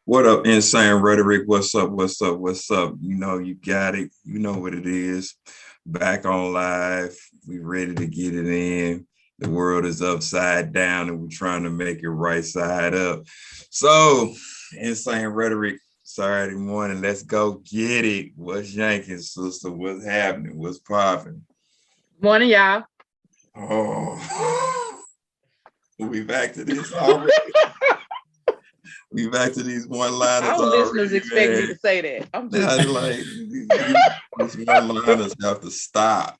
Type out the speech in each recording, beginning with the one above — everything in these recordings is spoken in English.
What up, insane rhetoric? What's up? What's up? What's up? You know, you got it. You know what it is. Back on live. We ready to get it in. The world is upside down and we're trying to make it right side up. So, insane rhetoric, Saturday morning. Let's go get it. What's yanking, sister? What's happening? What's popping? Morning, y'all. Oh, we back to this already. We back to these one-liners Our listeners already, expect me man. to say that. I'm just Now, like these one-liners have to stop,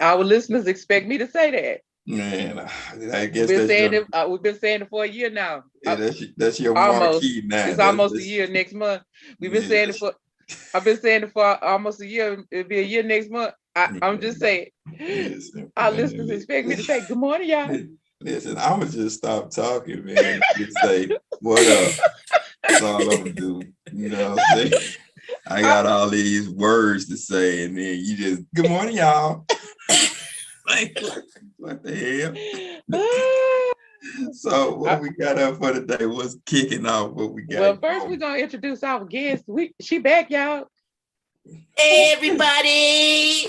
our listeners expect me to say that. man. I We've guess been that's saying your it. We've been saying it for a year now. that's your Almost. marquee now. It's almost a year next month. We've been Yeah, saying it for. I've been saying it for almost a year. It'll be a year next month. I'm just saying. listen, Our listeners man. expect me to say good morning, y'all. Listen, I'ma just stop talking, man. Just say what up. That's all I'm gonna do. You know what I'm saying? I got all these words to say, and then you just good morning, y'all. Like, what the hell? So what we got up for today? What's kicking off? What we got Well, first we're going? gonna introduce our guest. She back, y'all. Hey everybody,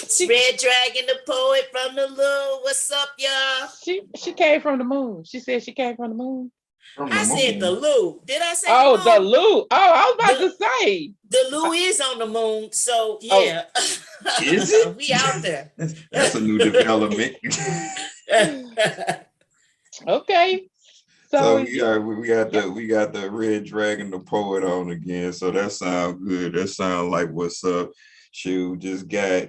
it's Red Dragon, the poet from the Lou. What's up, y'all? She came from the moon. She said she came from the moon. From the I said the moon. Lou. Did I say Oh, the the moon? Lou. Oh, I was about The, to say. the Lou is on the moon, so Oh, yeah. Is it? We out there. That's a new development. okay. So So we got the Red Dragon, the poet on again. So that sounds good. That sounds like what's up. Shoot, just got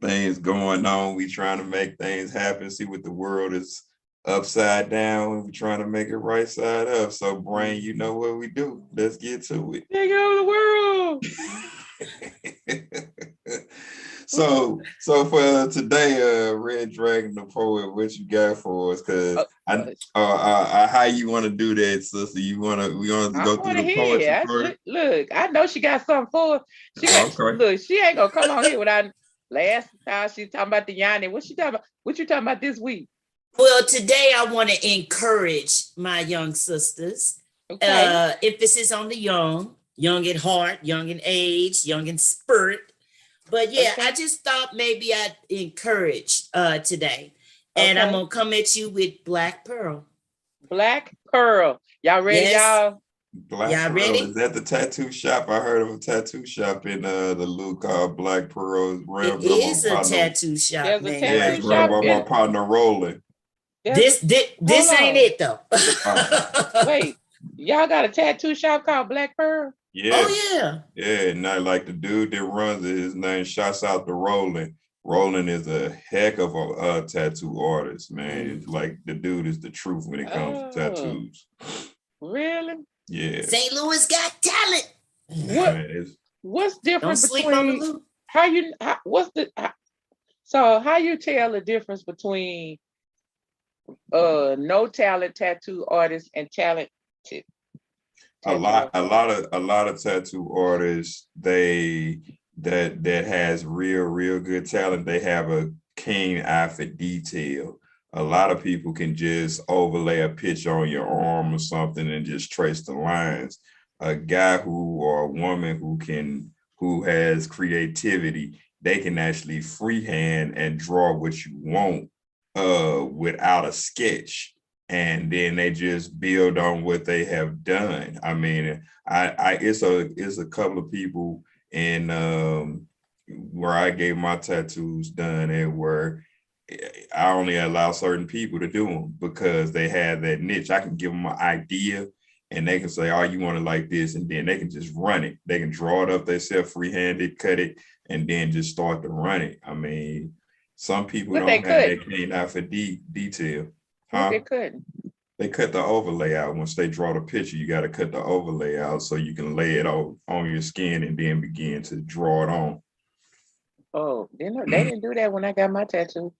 things going on. We trying to make things happen. See what the world is upside down, and we trying to make it right side up. So brain, you know what we do. Let's get to it. take over the world. So for today, Red Dragon the poet, what you got for us? Cause how you want to do that, sister? We want to I go want through to the poetry hear. first? Look, I know she got something for her. She Oh, got okay. look. She ain't gonna come on here without. Last time she talking about the yanni. What she talking about? What you talking about this week? Well, today I want to encourage my young sisters. Okay. Emphasis on the young, young at heart, young in age, young in spirit. But yeah, I Okay. just thought maybe I'd encourage today. And I'm Okay. gonna come at you with Black Pearl. Black Pearl. Y'all ready, Yes, y'all? Black y'all Pearl, is ready? that the tattoo shop? I heard of a tattoo shop in the look called Black Pearl. It's It run by my is a partner. tattoo shop There's a named Yeah, it's tattoo Black run shop by Pearl. my in. partner Rolling. There's a. This this, Hold this ain't on. it though. Oh, Wait. Y'all got a tattoo shop called Black Pearl? yeah. Oh yeah. Yeah, not like the dude that runs it, his name shouts out to Roland. Roland is a heck of a tattoo artist, man. It's Mm. like the dude is the truth when it comes to Oh, tattoos. really? Yeah, St. Louis got talent. What man. It's what's Don't different sleep on the between loop. what's the so how you tell the difference between no talent tattoo artist and talented tattoo artist? a lot of tattoo artists that has real good talent. They have a keen eye for detail. A lot of people can just overlay a picture on your arm or something and just trace the lines. A guy who or a woman who has creativity, they can actually freehand and draw what you want without a sketch, and then they just build on what they have done. I mean, I it's a couple of people in where I gave my tattoos done and where I only allow certain people to do them because they have that niche. I can give them an idea and they can say, oh, you want it like this, and then they can just run it. They can draw it up themselves, freehanded, cut it, and then just start to run it. I mean, some people What they don't have couldn't? that keen eye for detail. What they Huh? couldn't? They cut the overlay out. Once they draw the picture, you got to cut the overlay out so you can lay it on your skin and then begin to draw it on. Oh, they didn't do that when I got my tattoo.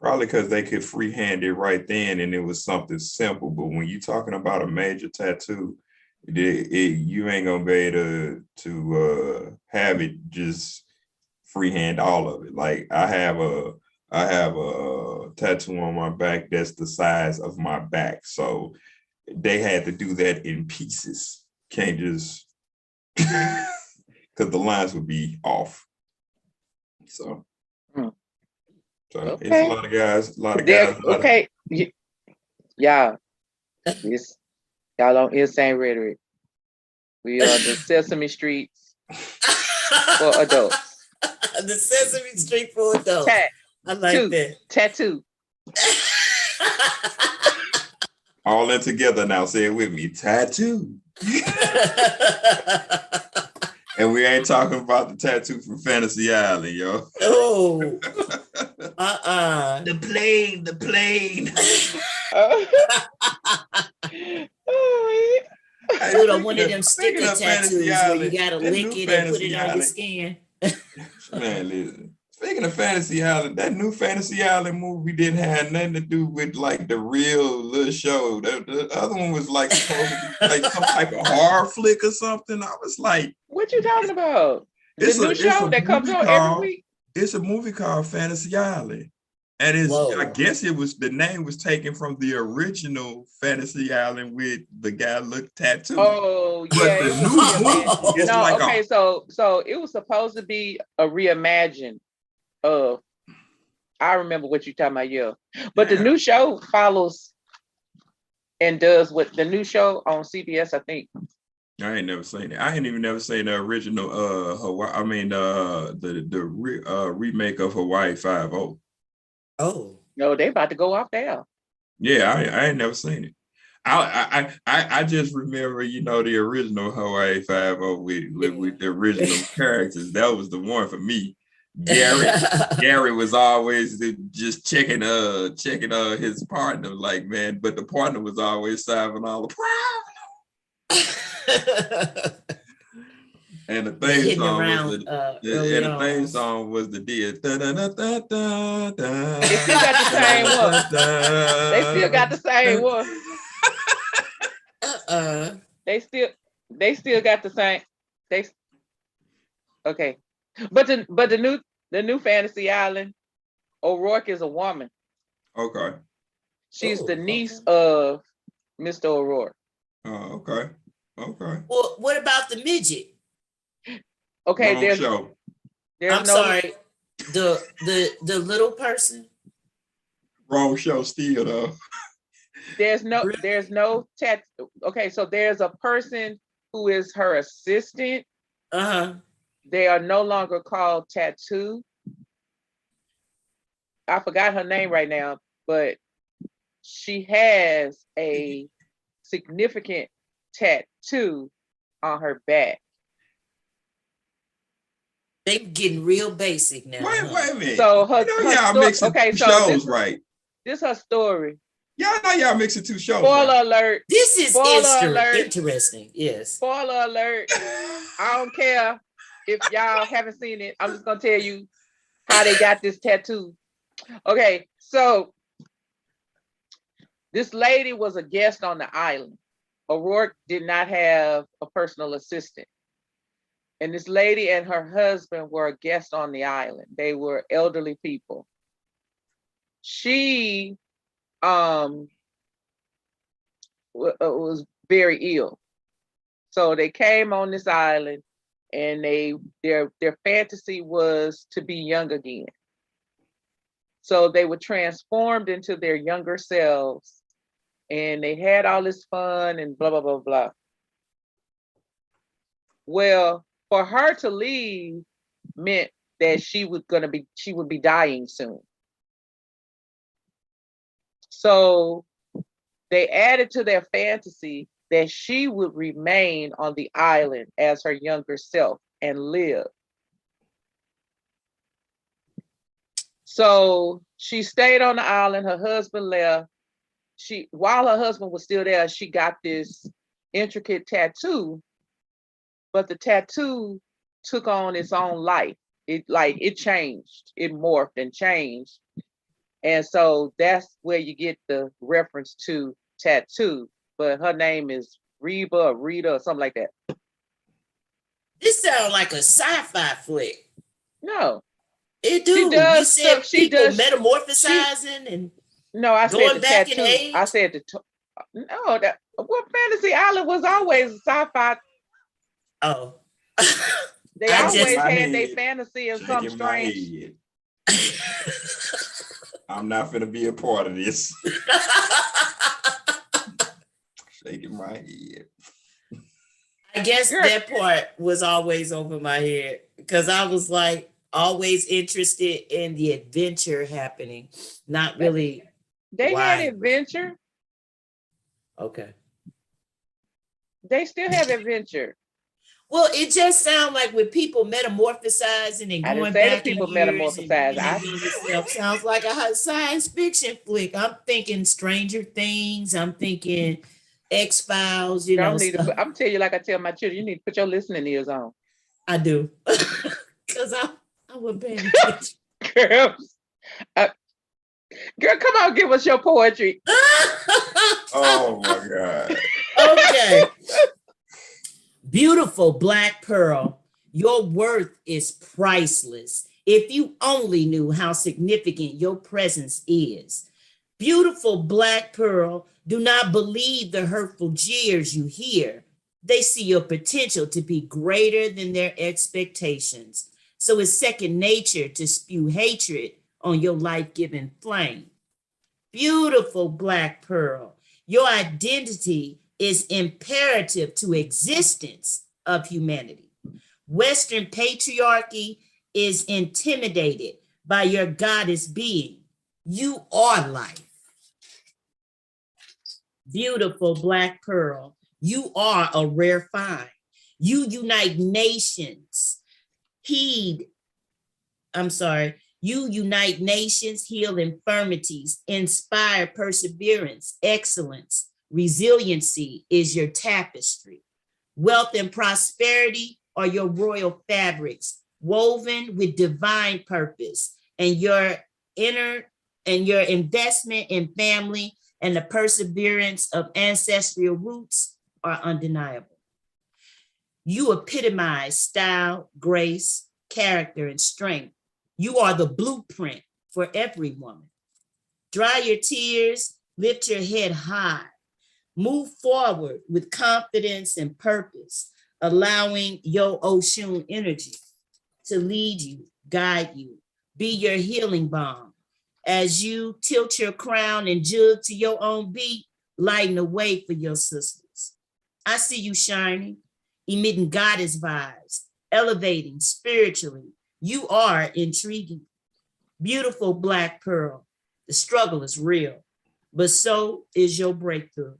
Probably because they could freehand it right then and it was something simple. But when you're talking about a major tattoo, you ain't gonna be able to have it just freehand all of it. Like I have a tattoo on my back that's the size of my back. So they had to do that in pieces. can't just because the lines would be off. So, Okay. it's a lot of guys, Okay. Y'all, this y'all on Insane Rhetoric. We are the Sesame Streets for adults. The Sesame Street for adults. I like that. Tattoo. all in together now. Say it with me. Tattoo. And we ain't talking about the tattoo from Fantasy Island, yo. Oh. The plane. Dude, on one of them sticker tattoos where you gotta lick it and put it on your skin. Man, listen. Speaking of Fantasy Island, that new Fantasy Island movie didn't have nothing to do with like the real little show. The other one was like supposed to be like some type of horror flick or something. I was like, what you talking about? The new show that comes on every week? It's a movie called Fantasy Island. And I guess it was the name was taken from the original Fantasy Island with the guy looked tattooed. Oh, but yeah. The new movie is so it was supposed to be a reimagined of, I remember what you're talking about, yeah. But the new show follows and does what the new show on CBS, I think. I ain't never seen it. I ain't even never seen the original Hawaii. I mean the remake of Hawaii 5-0. Oh no, they about to go off there. Yeah, I ain't never seen it. I just remember, the original Hawaii 5-0 with the original characters. That was the one for me. Gary was always just checking his partner, like, man, but the partner was always solving all the problems. And the theme song was the deal. They still got the same one. They still got the same. Okay. But the new Fantasy Island, O'Rourke is a woman. Okay. She's the niece of Mr. O'Rourke. Oh, okay. Well, what about the midget? Okay, Wrong show. Sorry. The little person. Wrong show still though. There's no tattoo. Okay, so there's a person who is her assistant. They are no longer called Tattoo. I forgot her name right now, but she has a significant tattoo on her back. They getting real basic now. Wait a minute. So her mixing two shows, right? This is her story. Y'all know y'all mixing two shows. Spoiler alert. This is interesting. Yes. Spoiler alert. I don't care if y'all haven't seen it. I'm just gonna tell you how they got this tattoo. Okay, so this lady was a guest on the island. O'Rourke did not have a personal assistant. And this lady and her husband were a guest on the island. They were elderly people. She was very ill. So they came on this island and their fantasy was to be young again. So they were transformed into their younger selves and they had all this fun and blah, blah, blah, blah. Well, for her to leave meant that she would be dying soon. So they added to their fantasy that she would remain on the island as her younger self and live. So she stayed on the island. Her husband left. While her husband was still there, she got this intricate tattoo, but the tattoo took on its own life. It changed. It morphed and changed. And so that's where you get the reference to tattoo. But her name is Reba or Rita or something like that. This sounds like a sci-fi flick. No. It do. She does metamorphosizing and no, I going said the back tattoo. in age. I said No, that well, Fantasy Island was always sci-fi. Oh. They I Shaking just always my had their head. fantasy and something Shaking my strange. head. I'm not gonna be a part of this. Shaking my head. I guess Girl, that part was always over my head because I was like always interested in the adventure happening, not really they had why. adventure. Okay. They still have adventure. Well, it just sounds like with people metamorphosizing and I didn't going say the back in people years and metamorphosized. being their younger self sounds like a science fiction flick. I'm thinking Stranger Things. I'm thinking X-Files, Y'all need to stuff. put, I'm telling you, like I tell my children, you need to put your listening ears on. I do. Because I wasn't paying attention. Girls, girl, come on, give us your poetry. Oh my God. Okay. Beautiful Black Pearl, your worth is priceless. If you only knew how significant your presence is. Beautiful Black Pearl, do not believe the hurtful jeers you hear. They see your potential to be greater than their expectations. So it's second nature to spew hatred on your life-giving flame. Beautiful Black Pearl, your identity is imperative to existence of humanity. Western patriarchy is intimidated by your goddess being. You are life. Beautiful Black Pearl, you are a rare find. You unite nations. You unite nations, heal infirmities, inspire perseverance, excellence, resiliency is your tapestry. Wealth and prosperity are your royal fabrics, woven with divine purpose, and your inner and your investment in family and the perseverance of ancestral roots are undeniable. You epitomize style, grace, character, and strength. You are the blueprint for every woman. Dry your tears, lift your head high, move forward with confidence and purpose, allowing your Oshun energy to lead you, guide you, be your healing balm. As you tilt your crown and jug to your own beat, lighten the way for your sisters. I see you shining, emitting goddess vibes, elevating spiritually. You are intriguing. Beautiful Black Pearl. The struggle is real, but so is your breakthrough.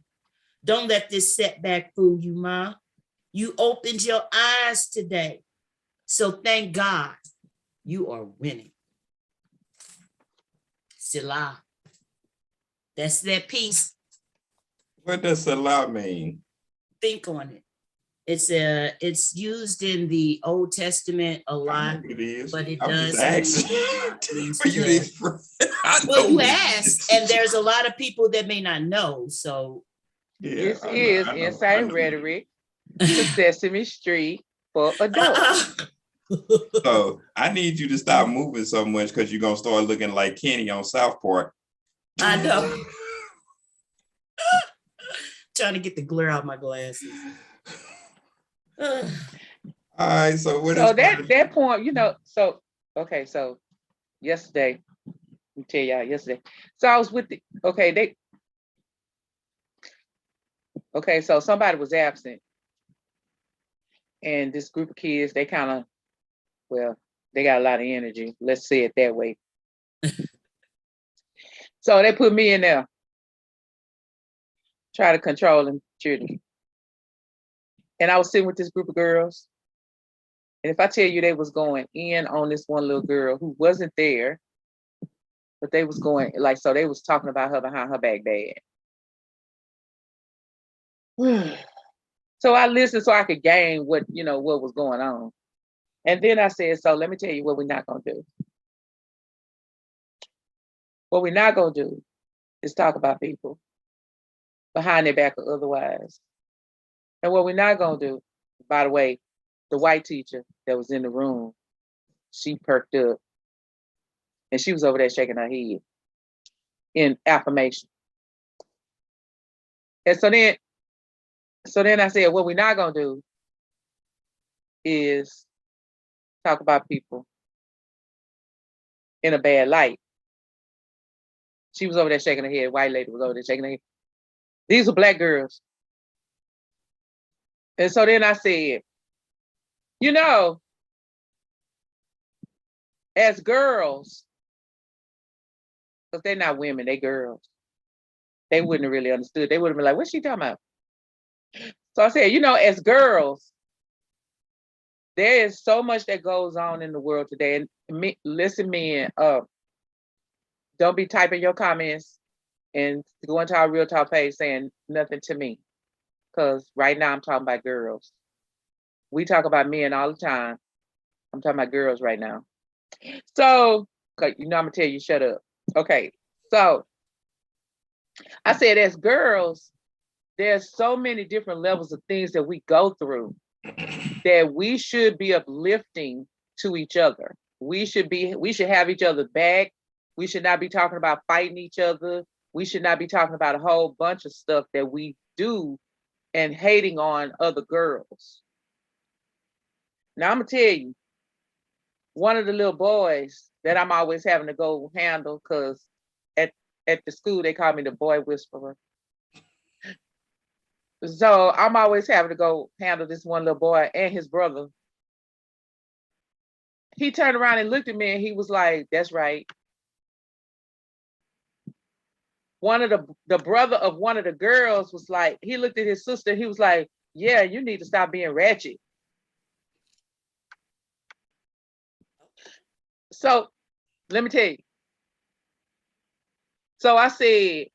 Don't let this setback fool you, Ma. You opened your eyes today. So thank God you are winning. Selah. That's that piece. What does Salah mean? Think on it. It's used in the Old Testament a I lot, know what it is. but it I'm just does asking for you to express. Well, you asked, and there's a lot of people that may not know. So Yeah, This is I Inside know. Rhetoric to Sesame Street for adults. So I need you to stop moving so much because you're gonna start looking like Kenny on South Park. I know. Trying to get the glare out of my glasses. All right, so what So is that point, so okay, so yesterday, let me tell y'all yesterday. So I was with so somebody was absent. And this group of kids, they kind of, well, they got a lot of energy. Let's say it that way. So they put me in there, try to control them children. And I was sitting with this group of girls. And if I tell you they was going in on this one little girl who wasn't there, but they was going, like, so they was talking about her behind her back bad. So I listened so I could gain what was going on. And then I said, so let me tell you what we're not gonna do. What we're not gonna do is talk about people behind their back or otherwise. And what we're not gonna do, by the way, the white teacher that was in the room, she perked up and she was over there shaking her head in affirmation. And so then I said, what we're not gonna do is talk about people in a bad light. She was over there shaking her head. White lady was over there shaking her head. These are Black girls. And so then I said, you know, as girls, because they're not women, they girls, they wouldn't have really understood. They would have been like, what's she talking about? So I said, you know, as girls, there is so much that goes on in the world today. And listen, men, don't be typing your comments and going to our Real Talk page saying nothing to me. Because right now I'm talking about girls. We talk about men all the time. I'm talking about girls right now. So, you know, I'm gonna tell you, shut up. Okay, so I said, as girls, there's so many different levels of things that we go through that we should be uplifting to each other. We should have each other back. We should not be talking about fighting each other. We should not be talking about a whole bunch of stuff that we do and hating on other girls. Now I'm gonna tell you, one of the little boys that I'm always having to go handle, because at the school they call me the boy whisperer. So I'm always having to go handle this one little boy and his brother. He turned around and looked at me and he was like, that's right. One of the brother of one of the girls was like, he looked at his sister, he was like, yeah, you need to stop being ratchet. So let me tell you. So I said,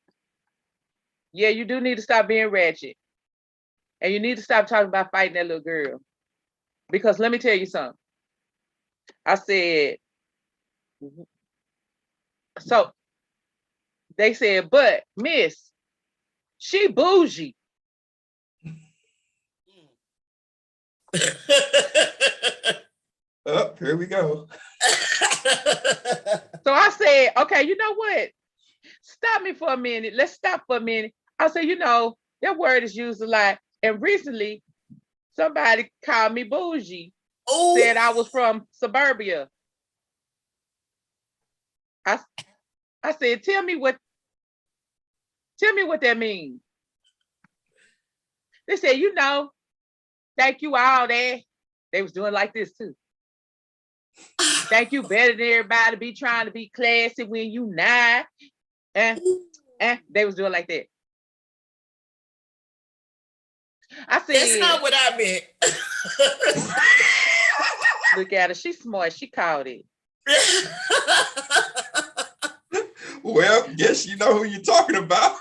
yeah, you do need to stop being ratchet. And you need to stop talking about fighting that little girl. Because let me tell you something. I said, so they said, but miss, she bougie. Oh, here we go. So I said, okay, you know what? Stop me for a minute. Let's stop for a minute. I said, you know, that word is used a lot. And recently, somebody called me bougie, said I was from suburbia. I said, tell me what that means. They said, you know, thank you all that. They was doing like this too. Thank you better than everybody be trying to be classy when you not. They was doing like that. I said, that's not what I meant. Look at her, she's smart, she caught it. Well, guess you know who you're talking about.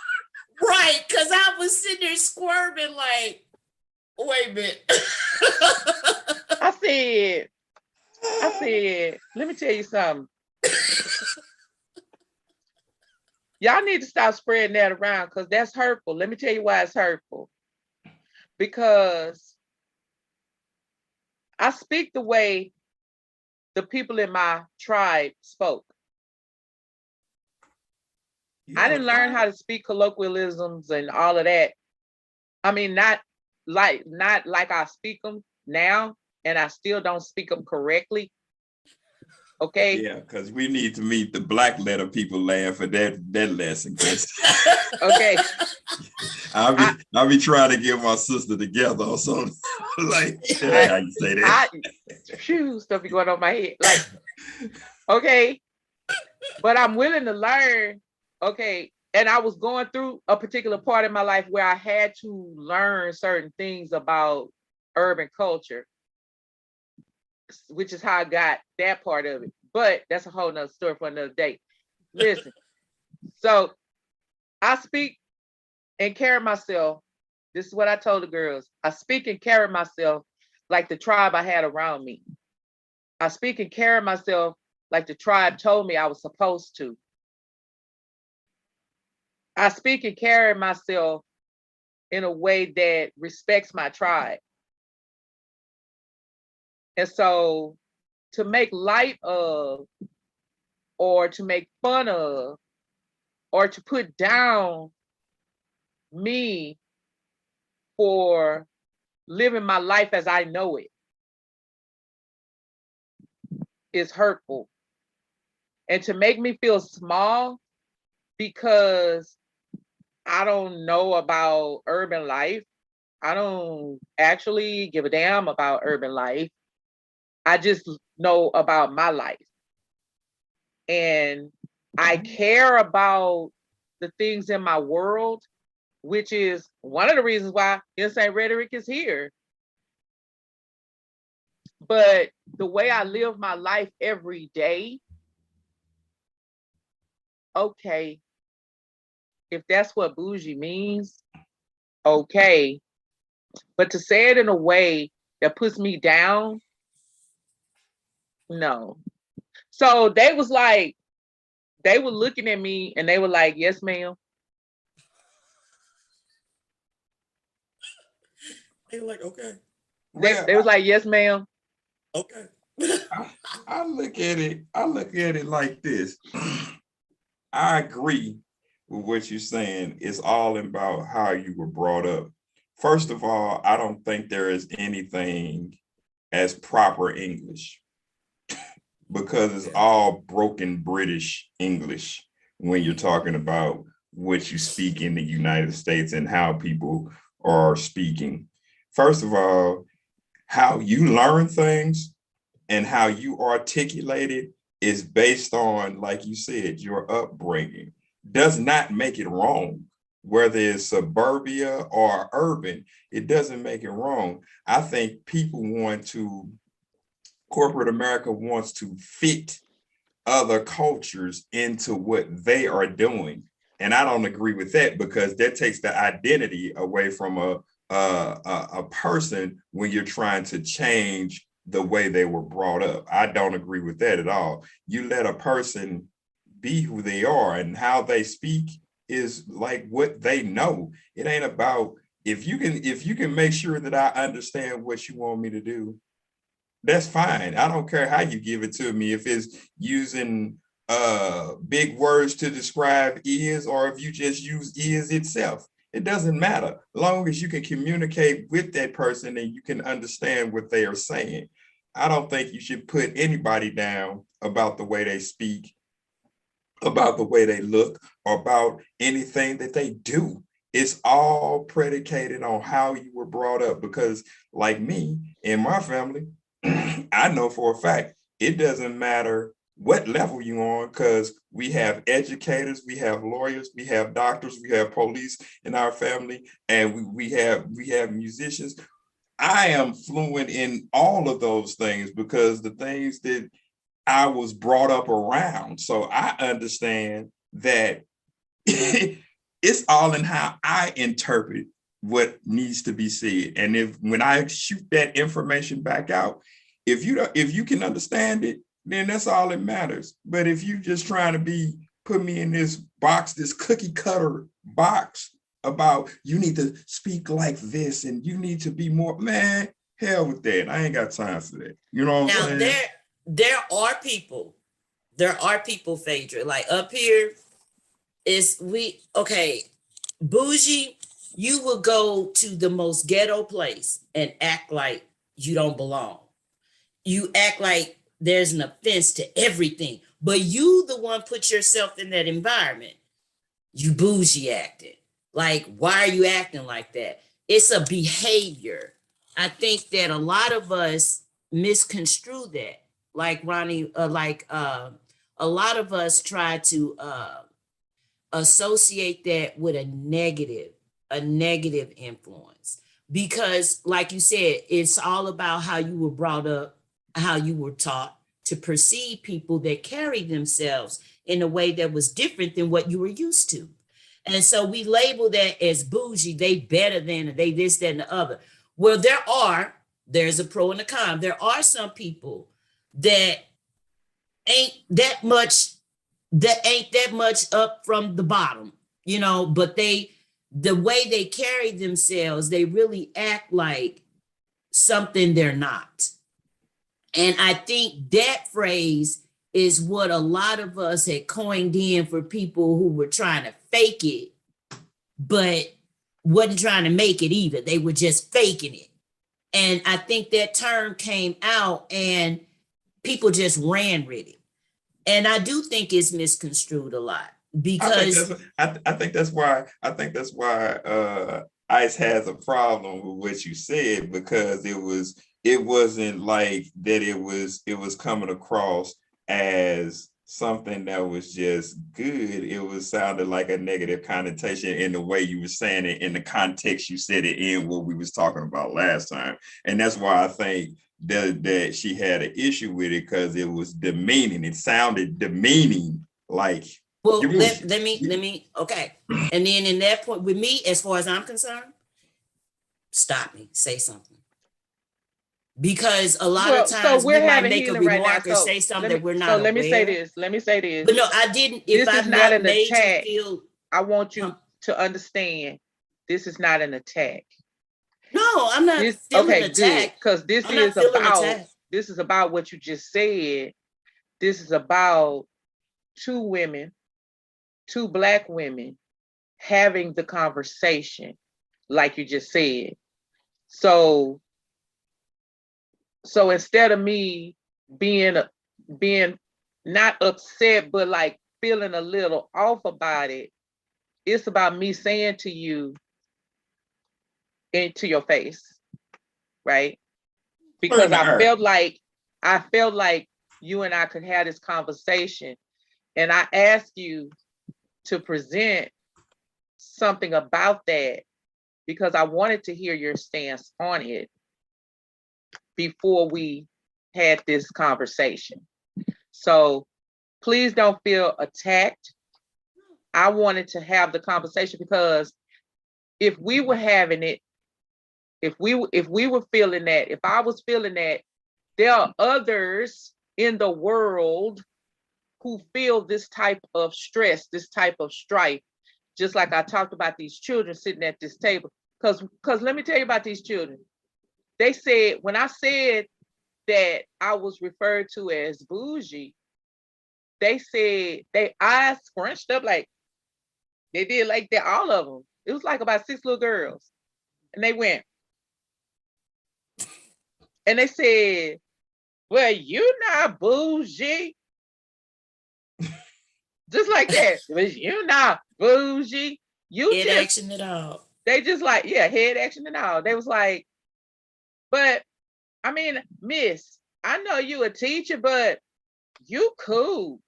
Right, because I was sitting there squirming like, wait a minute. I said, let me tell you something. Y'all need to stop spreading that around because that's hurtful. Let me tell you why it's hurtful. Because I speak the way the people in my tribe spoke. I didn't learn how to speak colloquialisms and all of that. I mean, not like I speak them now, and I still don't speak them correctly. Okay. Yeah, because we need to meet the Black letter people land for that lesson. Okay. I'll be trying to get my sister together or something. Like, how you say that? Stuff be going on my head. Like, okay, but I'm willing to learn. Okay, and I was going through a particular part in my life where I had to learn certain things about urban culture, which is how I got that part of it. But that's a whole nother story for another day. Listen, so I speak and carry myself. This is what I told the girls. I speak and carry myself like the tribe I had around me. I speak and carry myself like the tribe told me I was supposed to. I speak and carry myself in a way that respects my tribe. And so to make light of, or to make fun of, or to put down me for living my life as I know it is hurtful. And to make me feel small because I don't know about urban life, I don't actually give a damn about urban life. I just know about my life. And I care about the things in my world, which is one of the reasons why Insane Rhetoric is here. But the way I live my life every day, okay, if that's what bougie means, okay. But to say it in a way that puts me down, no. So they was like, they were looking at me and they were like, yes, ma'am. They were like, okay, They was like, yes, ma'am. okay. I look at it like this. I agree with what you're saying. It's all about how you were brought up. First of all, I don't think there is anything as proper English because it's all broken British English when you're talking about what you speak in the United States and how people are speaking. First of all, how you learn things and how you articulate it is based on, like you said, your upbringing. Does not make it wrong. Whether it's suburbia or urban, it doesn't make it wrong. I think corporate America wants to fit other cultures into what they are doing. And I don't agree with that because that takes the identity away from a person when you're trying to change the way they were brought up. I don't agree with that at all. You let a person be who they are, and how they speak is like what they know. It ain't about if you can make sure that I understand what you want me to do, that's fine. I don't care how you give it to me. If it's using big words to describe is, or if you just use is itself, it doesn't matter. Long as you can communicate with that person and you can understand what they are saying. I don't think you should put anybody down about the way they speak, about the way they look, or about anything that they do. It's all predicated on how you were brought up. Because like me and my family, I know for a fact, it doesn't matter what level you're on, because we have educators, we have lawyers, we have doctors, we have police in our family, and we have musicians. I am fluent in all of those things because the things that I was brought up around. So I understand that it's all in how I interpret what needs to be said. And when I shoot that information back out, if you can understand it, then that's all that matters. But if you just trying to put me in this box, this cookie cutter box about you need to speak like this and you need to be more, man, hell with that. I ain't got time for that. You know what I'm saying? There are people, Phaedra, like up here bougie, you will go to the most ghetto place and act like you don't belong. You act like there's an offense to everything, but you the one put yourself in that environment. You bougie acting. Like, why are you acting like that? It's a behavior. I think that a lot of us misconstrue that. Like Ronnie, a lot of us try to associate that with a negative influence. Because, like you said, it's all about how you were brought up, how you were taught to perceive people that carry themselves in a way that was different than what you were used to. And so we label that as bougie, they better than, they this, that, and the other. Well, there's a pro and a con. There are some people that ain't that much up from the bottom, but the way they carry themselves, they really act like something they're not. And I think that phrase is what a lot of us had coined in for people who were trying to fake it, but wasn't trying to make it either. They were just faking it. And I think that term came out and people just ran with it. And I do think it's misconstrued a lot because I think that's why ICE has a problem with what you said, because it wasn't like that it was coming across as something that was just good. It was sounded like a negative connotation in the way you were saying it, in the context you said it in, what we was talking about last time. And that's why I think that she had an issue with it, because it was demeaning. It sounded demeaning, like, well, let me, okay. And then in that point with me, as far as I'm concerned, stop me, say something. Because a lot of times we might make a remark or say something that we're not aware. So let me say this. But no, I didn't. If I've not made you feel, I want you to understand, this is not an attack. No, I'm not feeling attacked. Because this is about what you just said. This is about two women, two Black women having the conversation, like you just said. So instead of me being not upset, but like feeling a little off about it, it's about me saying to you into your face, right? Because I felt like you and I could have this conversation, and I asked you to present something about that because I wanted to hear your stance on it before we had this conversation. So please don't feel attacked. I wanted to have the conversation because if we were having it, if we were feeling that, if I was feeling that, there are others in the world who feel this type of stress, this type of strife, just like I talked about these children sitting at this table. Because let me tell you about these children. They said, when I said that I was referred to as bougie, they said they eyes scrunched up like they did, like that, all of them. It was like about 6 little girls. And they went, and they said, well, you not bougie. Just like that. You not bougie. You head just action at all. They just like, yeah, head action and all. They was like, but I mean, miss, I know you a teacher, but you cool.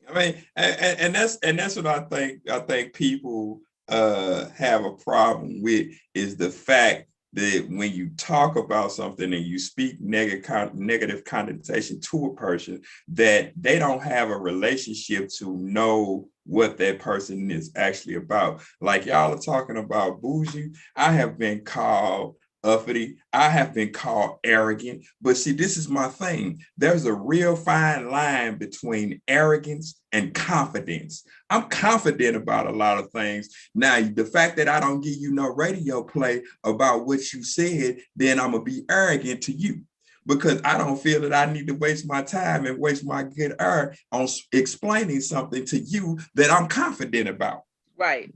I mean, and that's what I think. I think people have a problem with, is the fact that when you talk about something and you speak negative connotation to a person, that they don't have a relationship to know what that person is actually about. Like y'all are talking about bougie. I have been called uppity. I have been called arrogant. But see, this is my thing. There's a real fine line between arrogance and confidence. I'm confident about a lot of things. Now, the fact that I don't give you no radio play about what you said, then I'm going to be arrogant to you, because I don't feel that I need to waste my time and waste my good air on explaining something to you that I'm confident about. Right.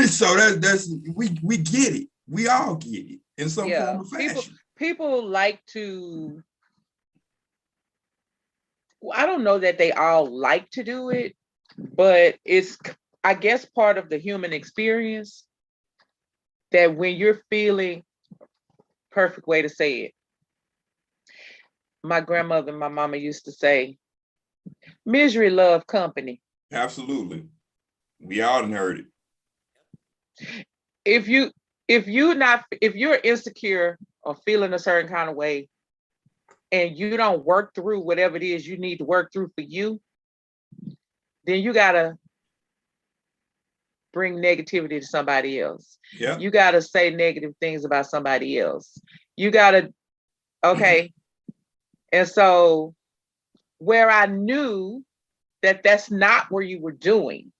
So we get it. We all get it in some form of fashion. People like to, I don't know that they all like to do it, but it's, I guess, part of the human experience that when you're feeling, perfect way to say it. My grandmother, my mama used to say, misery love company. Absolutely. We all heard it. If you're insecure or feeling a certain kind of way, and you don't work through whatever it is you need to work through for you, then you gotta bring negativity to somebody else. Yeah. You gotta say negative things about somebody else. You gotta, okay. And so where I knew that that's not where you were doing,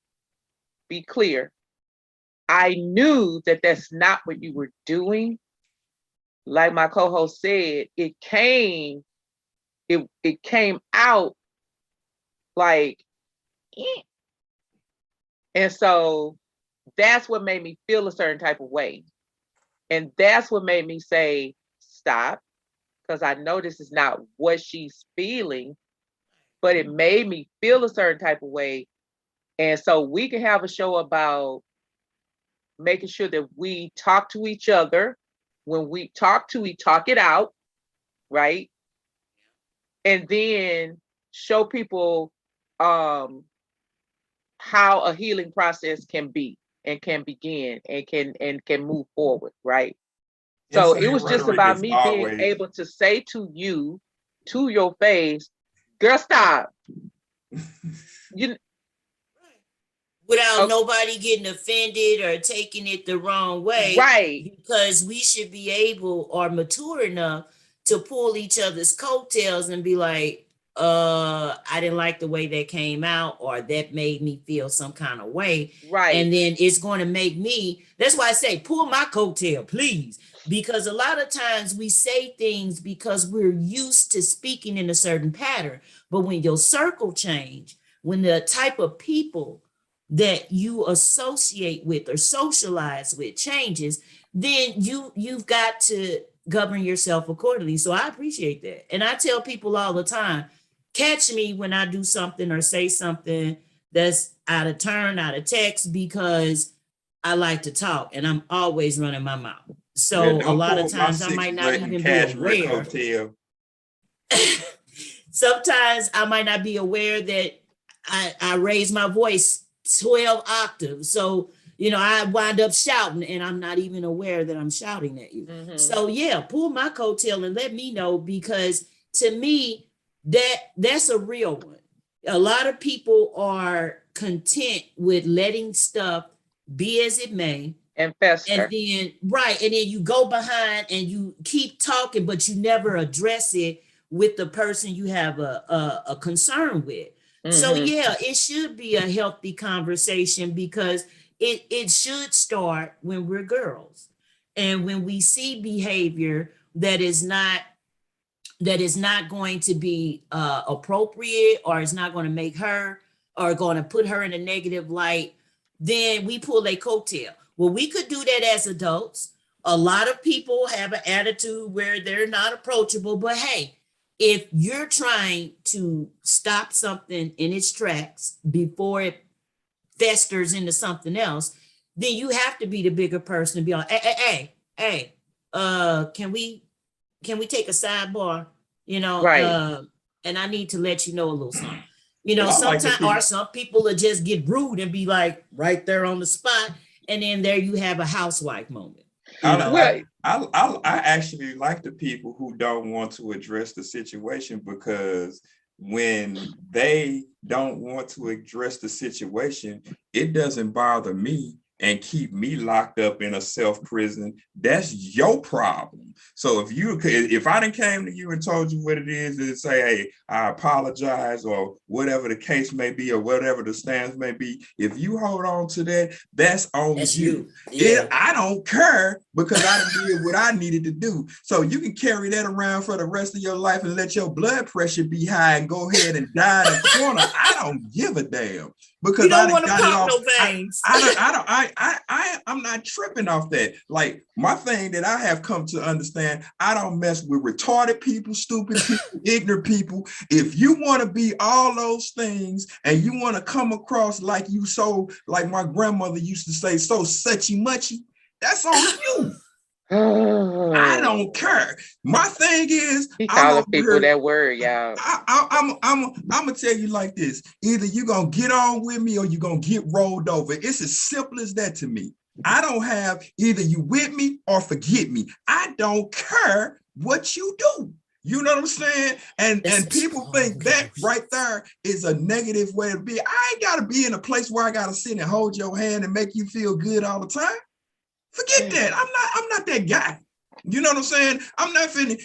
be clear, I knew that that's not what you were doing. Like my co-host said, it came out like, and so that's what made me feel a certain type of way. And that's what made me say, stop, because I know this is not what she's feeling, but it made me feel a certain type of way. And so we can have a show about making sure that we talk to each other. When we talk we talk it out, right? And then show people how a healing process can be and can begin and can move forward, right? So it Insane was just rhetoric about is me being always able to say to you, to your face, girl, stop. You Without oh, nobody getting offended or taking it the wrong way, right, because we should be able or mature enough to pull each other's coattails and be like, I didn't like the way that came out, or that made me feel some kind of way. right, And then it's going to make me, that's why I say, pull my coattail, please. Because a lot of times we say things because we're used to speaking in a certain pattern. But when your circle change, when the type of people that you associate with or socialize with changes, then you've got to govern yourself accordingly. So I appreciate that. And I tell people all the time, catch me when I do something or say something that's out of turn, out of text, because I like to talk and I'm always running my mouth. yeah, So a don't lot of pull my times I might not 6'11" even be cashmere aware. coattail. Sometimes I might not be aware that I raise my voice 12 octaves. So, I wind up shouting and I'm not even aware that I'm shouting at you. mm-hmm, So yeah, pull my coattail and let me know, because to me, that's a real one. A lot of people are content with letting stuff be as it may. and And fester. then, right. And then you go behind and you keep talking, but you never address it with the person you have a concern with. So Mm-hmm, yeah, it should be a healthy conversation, because it should start when we're girls. And when we see behavior that is not going to be appropriate, or is not going to make her, or going to put her in a negative light, then we pull a coattail. Well, we could do that as adults. A lot of people have an attitude where they're not approachable, but hey, if you're trying to stop something in its tracks before it festers into something else, then you have to be the bigger person and be like, hey, can we take a sidebar? right. And I need to let you know a little something. But I like the Sometimes, or people. some people will just get rude and be like right there on the spot, and then there you have a housewife moment. I, Well, I actually like the people who don't want to address the situation, because when they don't want to address the situation, it doesn't bother me and keep me locked up in a self prison. That's your problem. So if I done came to you and told you what it is, and say, hey, I apologize, or whatever the case may be, or whatever the stance may be, if you hold on to that, that's on That's you. Yeah. I don't care, because I did what I needed to do. So you can carry that around for the rest of your life and let your blood pressure be high and go ahead and die in a corner. I don't give a damn, because You I don't done want to got it pop off. no veins. I'm not tripping off that. Like, my thing that I have come to understand, I don't mess with retarded people, stupid people, ignorant people. If you want to be all those things and you want to come across like you so, like my grandmother used to say, so suchy muchy, that's on you. I don't care. My thing is, he I'm calling over people here. that word, y'all. I'm gonna tell you like this: either you gonna get on with me, or you gonna get rolled over. It's as simple as that to me. I don't have either you with me or forget me. I don't care what you do. You know what I'm saying? And people think that right there is a negative way to be. I ain't gotta be in a place where I gotta sit and hold your hand and make you feel good all the time. Forget that. I'm not that guy. You know what I'm saying? I'm not finna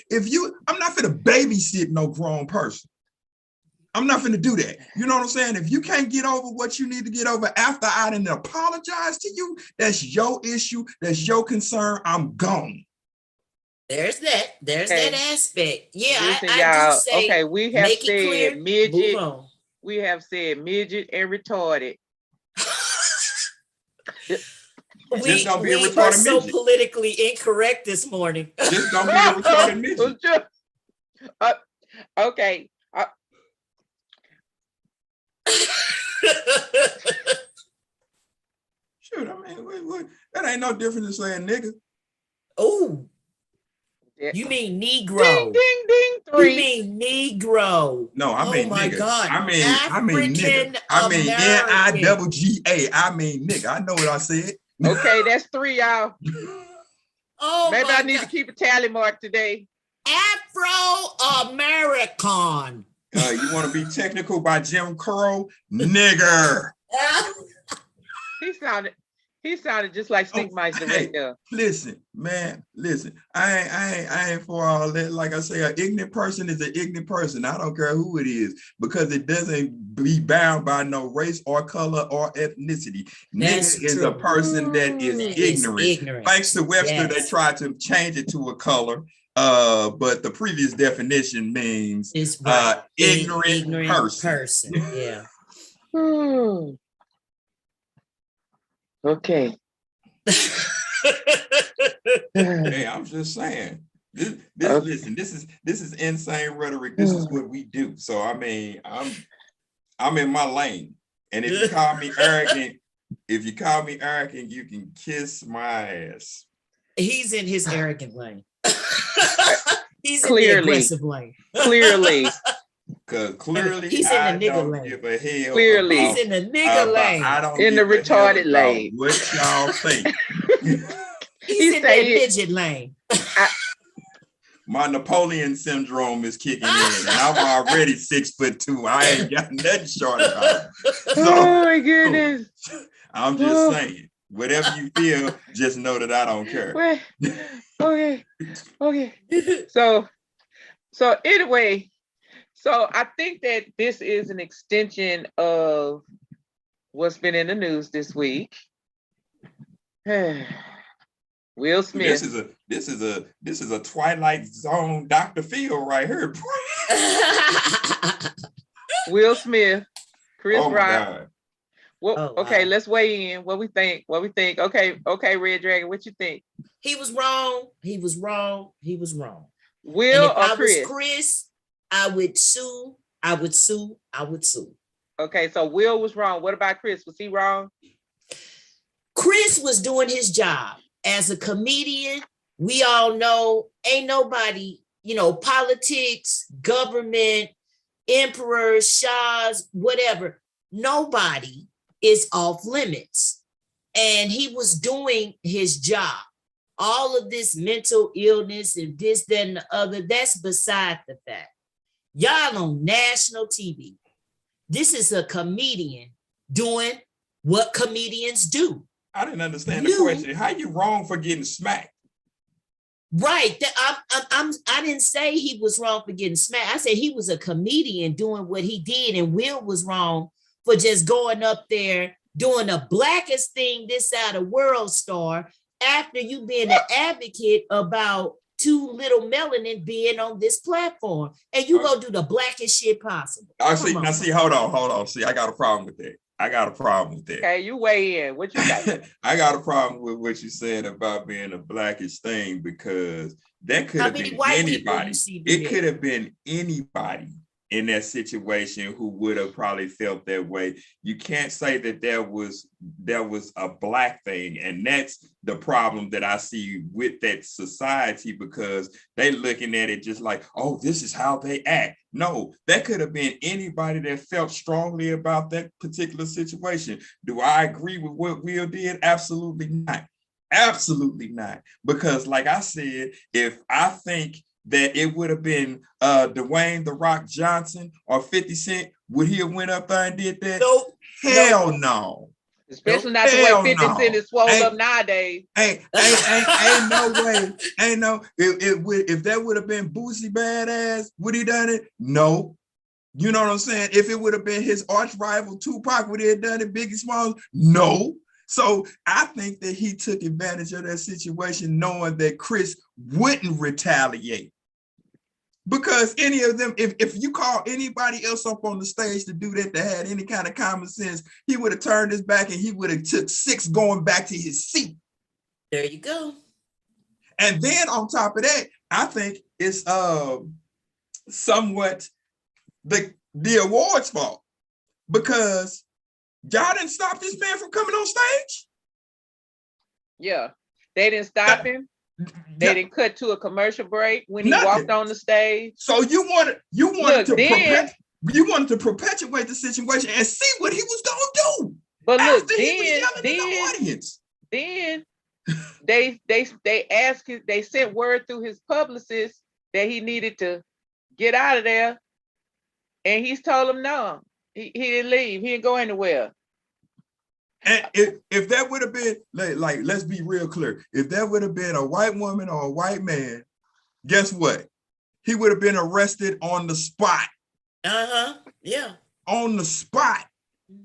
babysit no grown person. I'm not finna do that. You know what I'm saying? If you can't get over what you need to get over after I didn't apologize to you, that's your issue. That's your concern. I'm gone. There's that aspect. Yeah, Listen, I do y'all. say, Okay, we have make it said clear, move midget. on. We have said midget and retarded. Just don't be a We are retarded so midget. politically incorrect this morning. Just don't be a retarded midget. Okay. Shoot, I mean, that ain't no different than saying nigga. Oh, Yeah. you mean Ding, Negro? ding, ding, You 3. mean Negro? No, I Oh mean my nigga. God. I mean nigga. I mean N-I-double-G-A. I mean nigga. I know what I said. Okay, that's 3, y'all. Oh Maybe my I need God. to keep a tally mark today. Afro-American. You want to be technical by Jim Crow? Nigger. He sounded just like Stink Meister right there. Listen, man, listen. I ain't for all that. Like I say, an ignorant person is an ignorant person. I don't care who it is, because it doesn't be bound by no race or color or ethnicity. That's Nigga is true. a person that is That is ignorant. ignorant. Thanks to Webster, they Yes. tried to change it to a color. But the previous definition means It's right. ignorant person. Yeah. Okay. Hey, I'm just saying. This listen, this is insane rhetoric. This is what we do. So I mean, I'm in my lane. And if you call me arrogant, you can kiss my ass. He's in his arrogant lane. He's Clearly. in the aggressive lane. Clearly. Because clearly He's in the I nigga don't lane. give a hell. Clearly. About, He's in the nigga lane. I don't In the give a hell retarded about lane. what y'all think. He's in that midget lane. My Napoleon syndrome is kicking in, and I'm already 6'2". I ain't got nothing short about it. So, Oh my goodness. I'm just saying, whatever you feel, just know that I don't care. Wait. Okay. So anyway, so I think that this is an extension of what's been in the news this week. Will Smith. This is a Twilight Zone Dr. Phil right here. Will Smith, Chris Oh my Rock. God. Well, Oh, okay, wow. let's weigh in. What we think? Okay, Red Dragon, what you think? He was wrong. Will And if or I Chris? was Chris, I would sue. Okay, so Will was wrong. What about Chris? Was he wrong? Chris was doing his job as a comedian. We all know ain't nobody, politics, government, emperors, shahs, whatever. Nobody is off limits. And he was doing his job. All of this mental illness and this, that, and the other, that's beside the fact. Y'all on national TV. This is a comedian doing what comedians do. I didn't understand the question. How you wrong for getting smacked? Right. I didn't say he was wrong for getting smacked. I said he was a comedian doing what he did, and Will was wrong for just going up there doing the blackest thing this side of World Star after you being an advocate about too little melanin being on this platform, and you go do the blackest shit possible. Hold on. See, I got a problem with that. Okay, you weigh in. What you got? I got a problem with what you said about being a blackish thing, because that could have been anybody. It could have been anybody in that situation who would have probably felt that way. You can't say that there was a black thing. And that's the problem that I see with that society, because they looking at it just like, oh, this is how they act. No, that could have been anybody that felt strongly about that particular situation. Do I agree with what Will did? Absolutely not. Absolutely not. Because like I said, if I think that it would have been Dwayne "The Rock" Johnson or 50 Cent, would he have went up there and did that? Nope. Hell no. Especially not the way 50 Cent is swole up nowadays. Ain't no way. If that would have been Boosie Badass, would he done it? No. You know what I'm saying? If it would have been his arch rival Tupac, would he have done it? Biggie Smalls? No. So I think that he took advantage of that situation, knowing that Chris wouldn't retaliate. Because any of them, if you call anybody else up on the stage to do that, that had any kind of common sense, he would have turned his back and he would have took 6 going back to his seat. There you go. And then on top of that, I think it's somewhat the awards fault, because y'all didn't stop this man from coming on stage. Yeah. They didn't stop him. They Yeah, didn't cut to a commercial break when he Nothing. walked on the stage. so you wanted Look, to perpetuate the situation and see what he was gonna do But look, after he was yelling in the audience. then they asked him, they sent word through his publicist that he needed to get out of there, and he's told him no, he didn't leave, he didn't go anywhere. And if that would have been like, let's be real clear, if that would have been a white woman or a white man, guess what? He would have been arrested on the spot. Yeah. On the spot.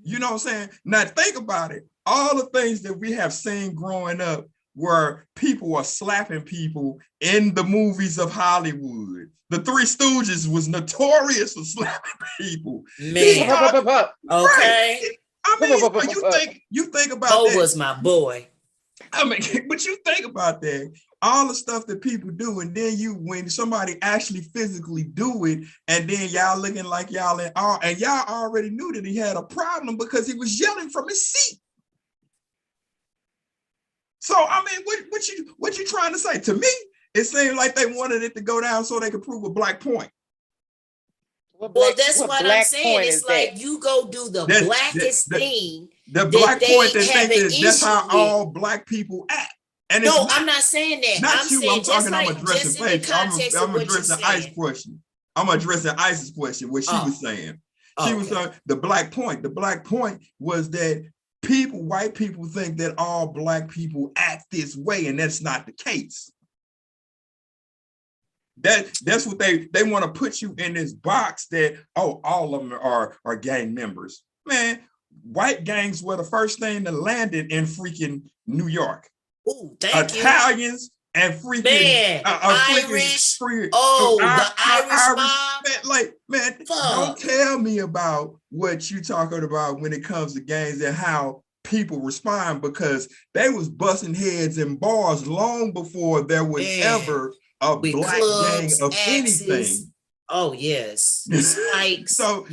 You know what I'm saying? Now think about it. All the things that we have seen growing up where people are slapping people in the movies of Hollywood. The Three Stooges was notorious for slapping people. Man. Right. Okay. I mean, you think about that. Was my boy. I mean, but you think about that, all the stuff that people do, and then when somebody actually physically do it, and then y'all looking like y'all in awe, and y'all already knew that he had a problem because he was yelling from his seat. So I mean, what you trying to say? To me, it seemed like they wanted it to go down so they could prove a black point. Well, that's what I'm saying. It's like you go do the blackest thing. The black point that think that's how all black people act. And no, I'm not saying that. Not you. I'm talking. I'm addressing Paige. I'm addressing Ice's question. I'm addressing Ice's question. What she was saying. She was saying the black point. The black point was that white people think that all black people act this way, and that's not the case. That's what they want to put you in this box that, oh, all of them are gang members. Man, white gangs were the first thing that landed in freaking New York. Oh, thank you. Italians and freaking Irish. The Irish mob. Man, don't tell me about what you talking about when it comes to gangs and how people respond, because they was busting heads in bars long before there was ever a black gang of anything. Oh, yes. Spikes. So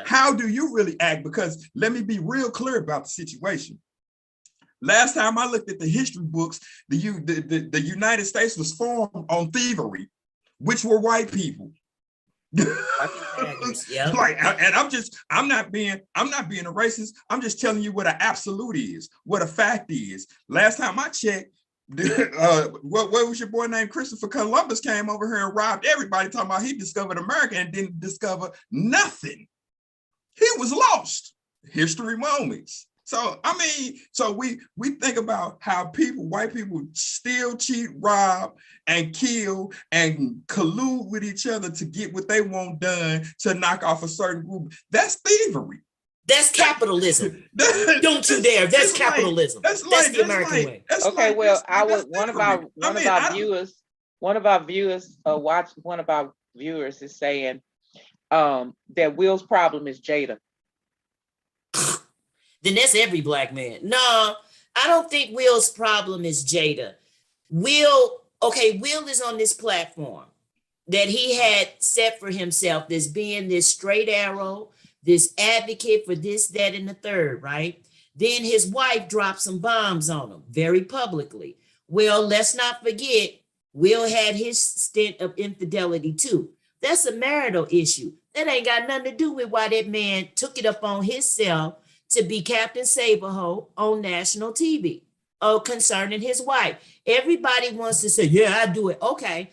how do you really act? Because let me be real clear about the situation. Last time I looked at the history books, the United States was formed on thievery, which were white people. Like, and I'm not being a racist. I'm just telling you what an absolute is, what a fact is. Last time I checked, what was your boy named Christopher Columbus came over here and robbed everybody, talking about he discovered America and didn't discover nothing. He was lost. History moments. So I mean, so we think about how white people steal, cheat, rob, and kill and collude with each other to get what they want done to knock off a certain group. That's thievery. That's capitalism. Don't you dare. That's capitalism. That's the American way. Okay, well, one of our viewers is saying that Will's problem is Jada. Then that's every black man. No, I don't think Will's problem is Jada. Will is on this platform that he had set for himself, this being this straight arrow, this advocate for this, that, and the third, right? Then his wife dropped some bombs on him very publicly. Well, let's not forget, Will had his stint of infidelity too. That's a marital issue. That ain't got nothing to do with why that man took it up on himself to be Captain Saberho on national TV concerning his wife. Everybody wants to say, yeah, I do it. Okay,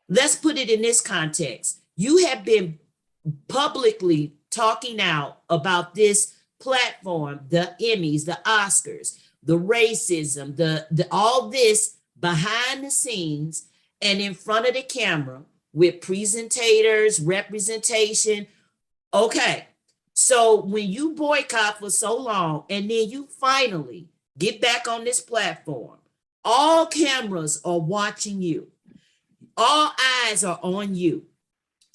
let's put it in this context. You have been publicly talking out about this platform, the Emmys, the Oscars, the racism, the all this behind the scenes and in front of the camera with presentators, representation. Okay. So when you boycott for so long and then you finally get back on this platform, all cameras are watching you. All eyes are on you.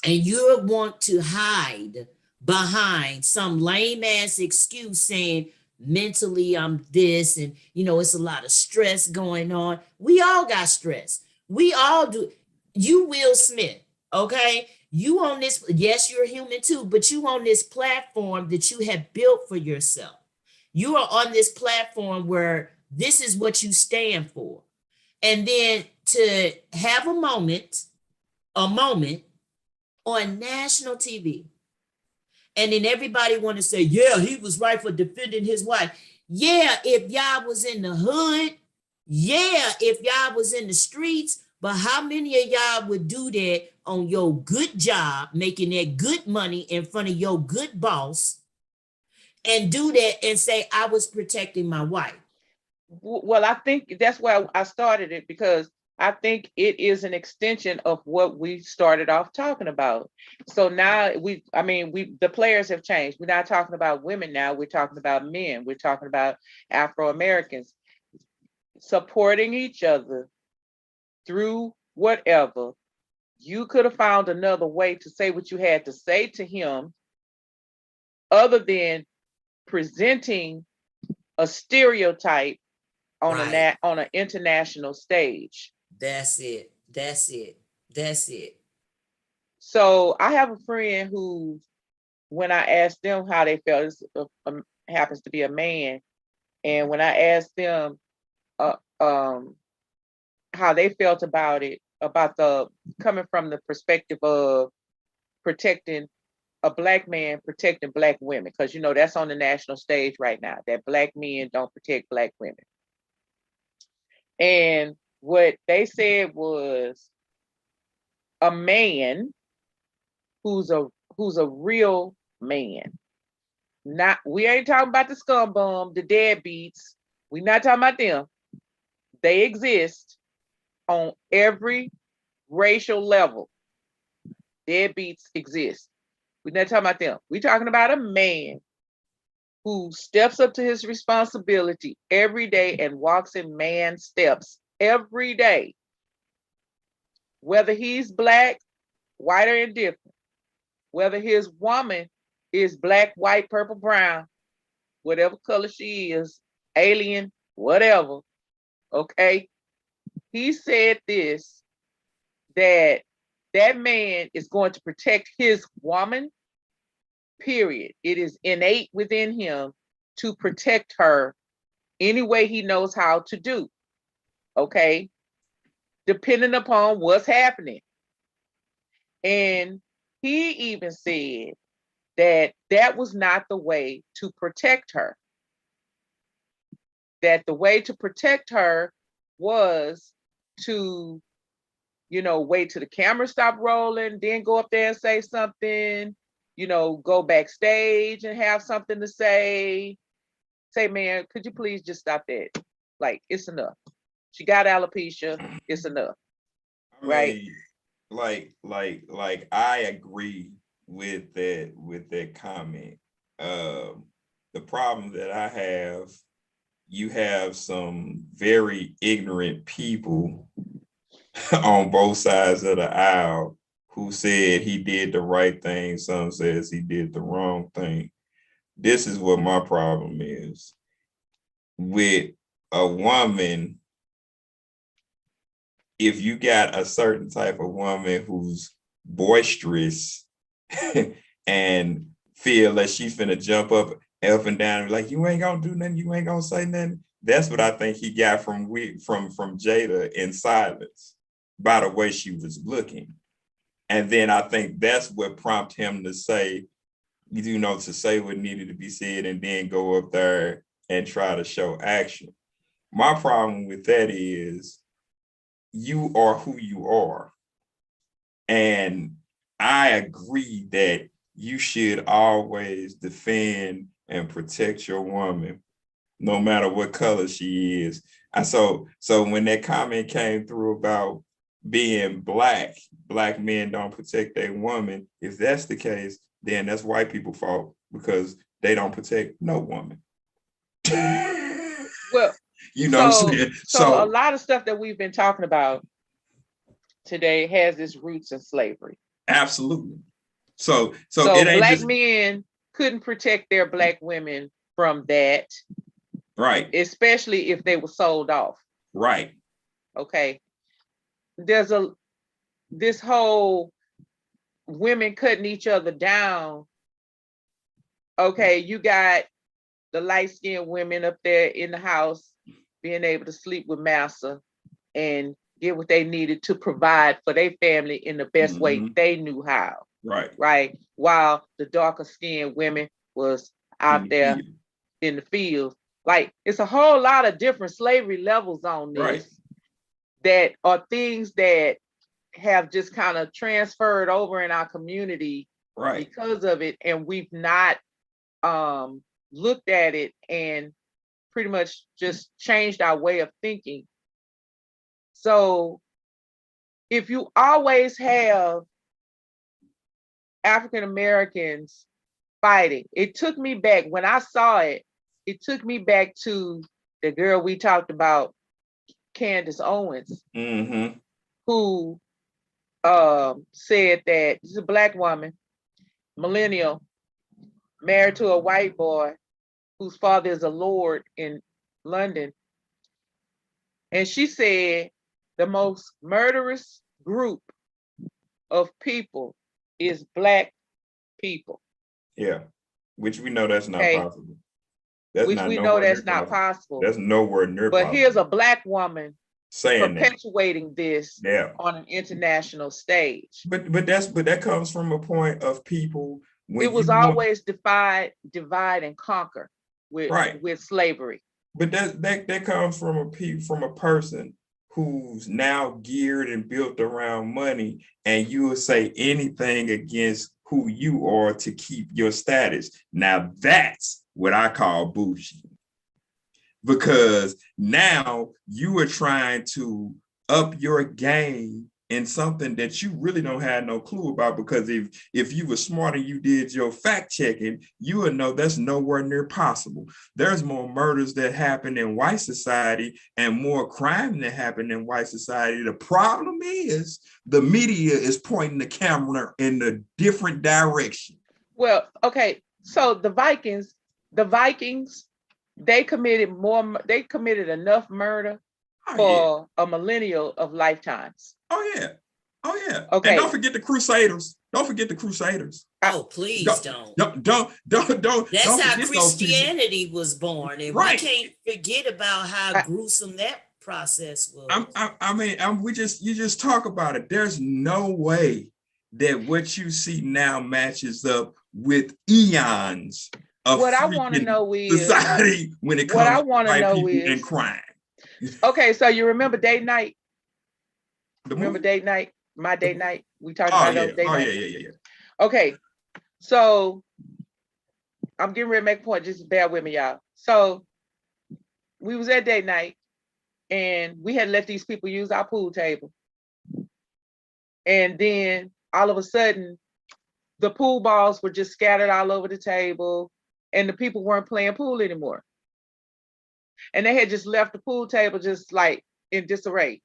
And you want to hide behind some lame ass excuse saying mentally I'm this, and it's a lot of stress going on. We all got stress. We all do. You Will Smith, okay? You on this, yes, you're human too, but you on this platform that you have built for yourself. You are on this platform where this is what you stand for. And then to have a moment on national TV, and then everybody want to say, yeah, he was right for defending his wife. Yeah, if y'all was in the hood, yeah, if y'all was in the streets, but how many of y'all would do that on your good job, making that good money in front of your good boss, and do that and say, I was protecting my wife? Well, I think that's why I started it, because I think it is an extension of what we started off talking about. So now the players have changed. We're not talking about women now. We're talking about men. We're talking about Afro-Americans supporting each other through whatever. You could have found another way to say what you had to say to him other than presenting a stereotype on Right. on an international stage. That's it. That's it. That's it. So I have a friend who, when I asked them how they felt, happens to be a man, and when I asked them uh, um, how they felt about it, about the coming from the perspective of protecting a black man, protecting black women, because that's on the national stage right now, that black men don't protect black women. And what they said was, a man who's a real man. Not, we ain't talking about the scum bum, the deadbeats. We not talking about them. They exist on every racial level. Deadbeats exist. We're not talking about them. We're talking about a man who steps up to his responsibility every day and walks in man steps every day. Whether he's black, white, or indifferent, whether his woman is black, white, purple, brown, whatever color she is, alien, whatever, okay? He said this, that that man is going to protect his woman, period. It is innate within him to protect her any way he knows how to do, okay? Depending upon what's happening. And he even said that that was not the way to protect her. That the way to protect her was to, wait till the camera stopped rolling, then go up there and say something, go backstage and have something to say. Say, man, could you please just stop that? Like, it's enough. She got alopecia, it's enough. I Right? mean, like I agree with that comment. The problem that I have, you have some very ignorant people on both sides of the aisle who said he did the right thing. Some says he did the wrong thing. This is what my problem is with a woman. If you got a certain type of woman who's boisterous and feel like she's finna jump up and down, like, you ain't gonna do nothing, you ain't gonna say nothing. That's what I think he got from Jada in silence, by the way she was looking. And then I think that's what prompted him to say, to say what needed to be said and then go up there and try to show action. My problem with that is, you are who you are. And I agree that you should always defend and protect your woman, no matter what color she is. So when that comment came through about being black men don't protect their woman, if that's the case, then that's white people's fault, because they don't protect no woman. Well, you know what I'm saying? So a lot of stuff that we've been talking about today has its roots in slavery. Absolutely. So it ain't black just men couldn't protect their black women from that, Right. especially if they were sold off. Right. Okay. There's this whole women cutting each other down. Okay, you got the light-skinned women up there in the house being able to sleep with massa and get what they needed to provide for their family in the best way they knew how. Right. Right. While the darker skinned women was out there field. in the field. Like, it's a whole lot of different slavery levels on this Right. that are things that have just kind of transferred over in our community Right. because of it. And we've not looked at it and pretty much just changed our way of thinking. So if you always have African Americans fighting, it took me back when I saw it. It took me back to the girl we talked about, Candace Owens, who said that she's a Black woman, millennial, married to a white boy whose father is a lord in London. And she said the most murderous group of people is Black people. Yeah. Which we know that's not possible. That's which not we know that's not possible. That's nowhere near but possible. Here's a Black woman saying perpetuating this that. on an international stage. But that comes from a point of people when it was always divide and conquer with slavery. But that comes from a person who's now geared and built around money, and you will say anything against who you are to keep your status. Now that's what I call bougie. Because now you are trying to up your game in something that you really don't have no clue about, because if you were smart and you did your fact checking, you would know that's nowhere near possible. There's more murders that happen in white society and more crime that happen in white society. The problem is the media is pointing the camera in a different direction. Well, okay, so the Vikings, they committed enough murder for a millennial of lifetimes. Oh yeah. Okay. And don't forget the Crusaders. Oh, please don't. Don't. That's how Christianity was born, and right. We can't forget about how gruesome that process was. You just talk about it. There's no way that what you see now matches up with eons of what I want to know is society when it comes to white people and crime. Okay, so you remember Date Night? Remember Date Night? My Date Night? We talked about it on Date Night. Yeah. Okay, so I'm getting ready to make a point. Just bear with me, y'all. So we was at Date Night, and we had let these people use our pool table. And then all of a sudden, the pool balls were just scattered all over the table, and the people weren't playing pool anymore. And they had just left the pool table just like in disarray.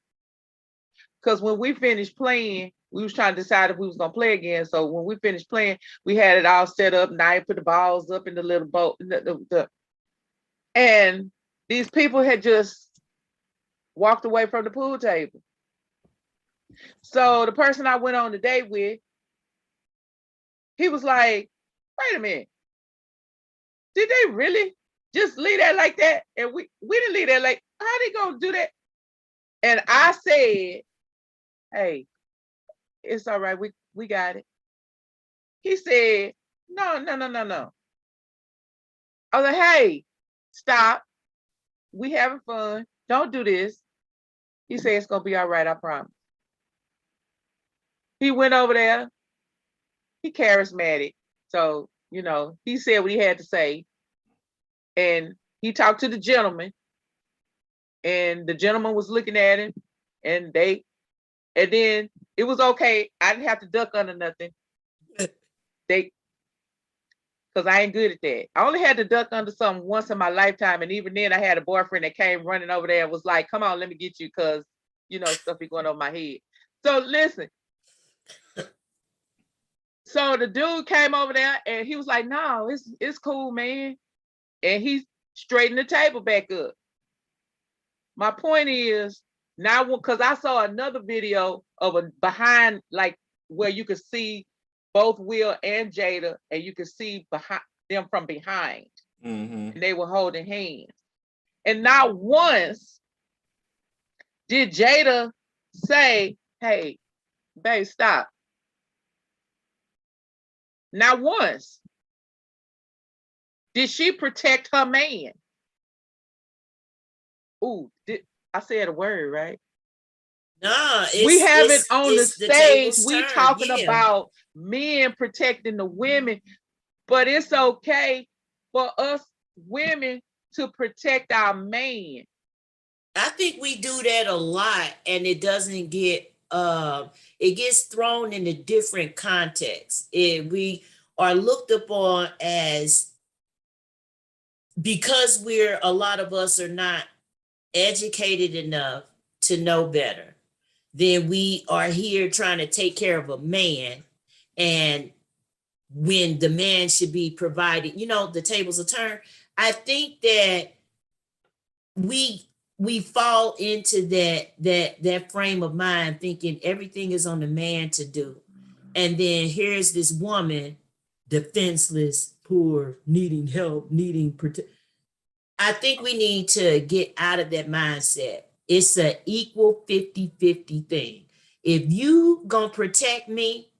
Because when we finished playing, we was trying to decide if we was gonna play again. So when we finished playing, we had it all set up. Now I put the balls up in the little boat. And these people had just walked away from the pool table. So the person I went on the date with, he was like, wait a minute. Did they really just leave that like that? And we didn't leave that like, how they gonna do that? And I said, hey, it's all right, we got it. He said, no. I was like, hey, stop. We having fun. Don't do this. He said, it's gonna be all right, I promise. He went over there. He charismatic. So, he said what he had to say. And he talked to the gentleman. And the gentleman was looking at him. And then it was okay. I didn't have to duck under nothing. Because I ain't good at that. I only had to duck under something once in my lifetime. And even then I had a boyfriend that came running over there and was like, come on, let me get you, because stuff be going over my head. So listen. So the dude came over there and he was like, no, it's cool, man. and he straightened the table back up. My point is now, because I saw another video of a behind, like where you could see both Will and Jada, and you could see behind them from behind, and they were holding hands. And not once did Jada say, "Hey, babe, stop." Not once did she protect her man. Ooh, I said a word, right? No, We have it on the stage. tables We turn, talking yeah. about men protecting the women, but it's okay for us women to protect our man. I think we do that a lot, and it doesn't get it gets thrown into different contexts. We are looked upon as, because a lot of us are not educated enough to know better, then we are here trying to take care of a man, and when the man should be provided, the tables are turned. I think that we fall into that frame of mind, thinking everything is on the man to do. And then here's this woman, defenseless, poor, needing help, needing protection. I think we need to get out of that mindset. It's an equal 50-50 thing. If you gonna protect me,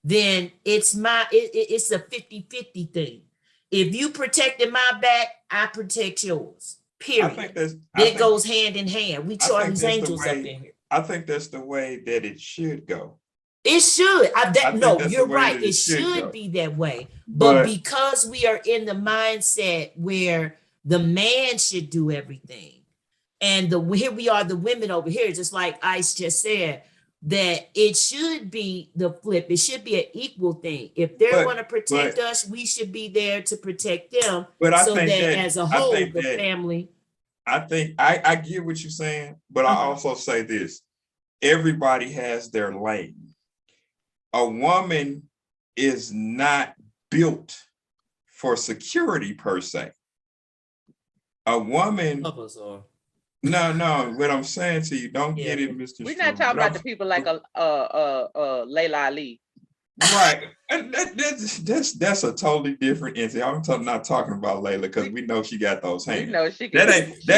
then it's it's a 50-50 thing. If you protected my back, I protect yours. Period. That goes hand in hand. We Charlie's Angels up in here. I think that's the way that it should go. It should. You're right. It should be that way. But because we are in the mindset where the man should do everything, and here we are, the women over here, just like Ice just said, that it should be the flip. It should be an equal thing. If they're going to protect us, we should be there to protect them. But so that as a whole, the family. I think I get what you're saying, but I also say this: everybody has their lane. A woman is not built for security per se. A woman. No. What I'm saying to you, don't get it, Mr. We're not talking about the people like Layla Ali. Right. That's a totally different entity. I'm not talking about Layla, because we know she got those hands. We know she that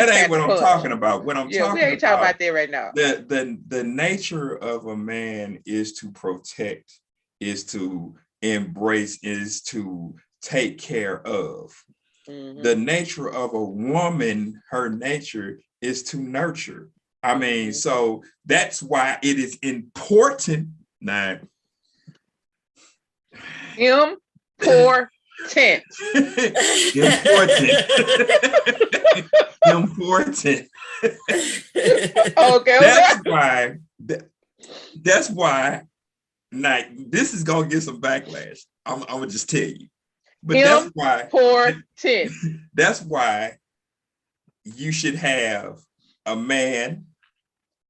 ain't what I'm talking about. What I'm talking we ain't talking about that right now. The nature of a man is to protect, is to embrace, is to take care of. The nature of a woman, her nature is to nurture. I mean, so that's why it is important. Now, important. Important. Okay. That's why. Now, this is gonna get some backlash. I'm gonna just tell you. But that's why you should have a man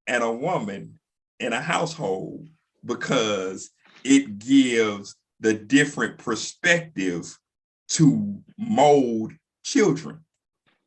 and a woman in a household, because it gives the different perspective to mold children.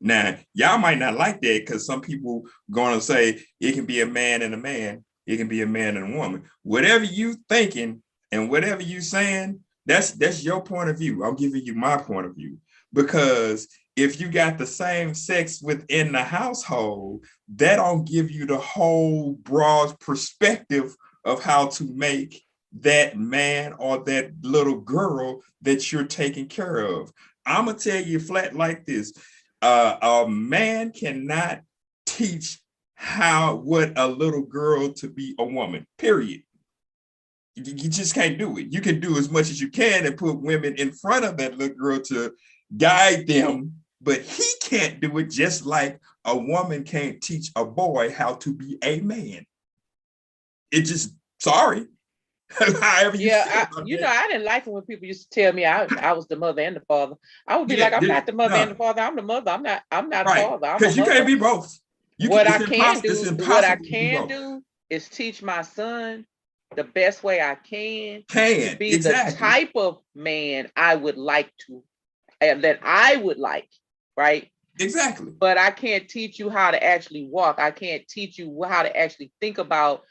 Now, y'all might not like that, because some people gonna say it can be a man and a man, it can be a man and a woman. Whatever you thinking and whatever you saying, that's your point of view. I'm giving you my point of view, because if you got the same sex within the household, that don't give you the whole broad perspective of how to make that man or that little girl that you're taking care of. I'm gonna tell you flat like this: a man cannot teach what a little girl to be a woman. Period. You just can't do it. You can do as much as you can and put women in front of that little girl to guide them, but he can't do it, just like a woman can't teach a boy how to be a man. It just, sorry. However I didn't like it when people used to tell me I was the mother and the father. I would be like, I'm not the mother and the father. I'm the mother. I'm not right. A father. Because you can't be both. What I can do is teach my son the best way I can to be the type of man I would like to, that I would like right? Exactly. But I can't teach you how to actually walk. I can't teach you how to actually think about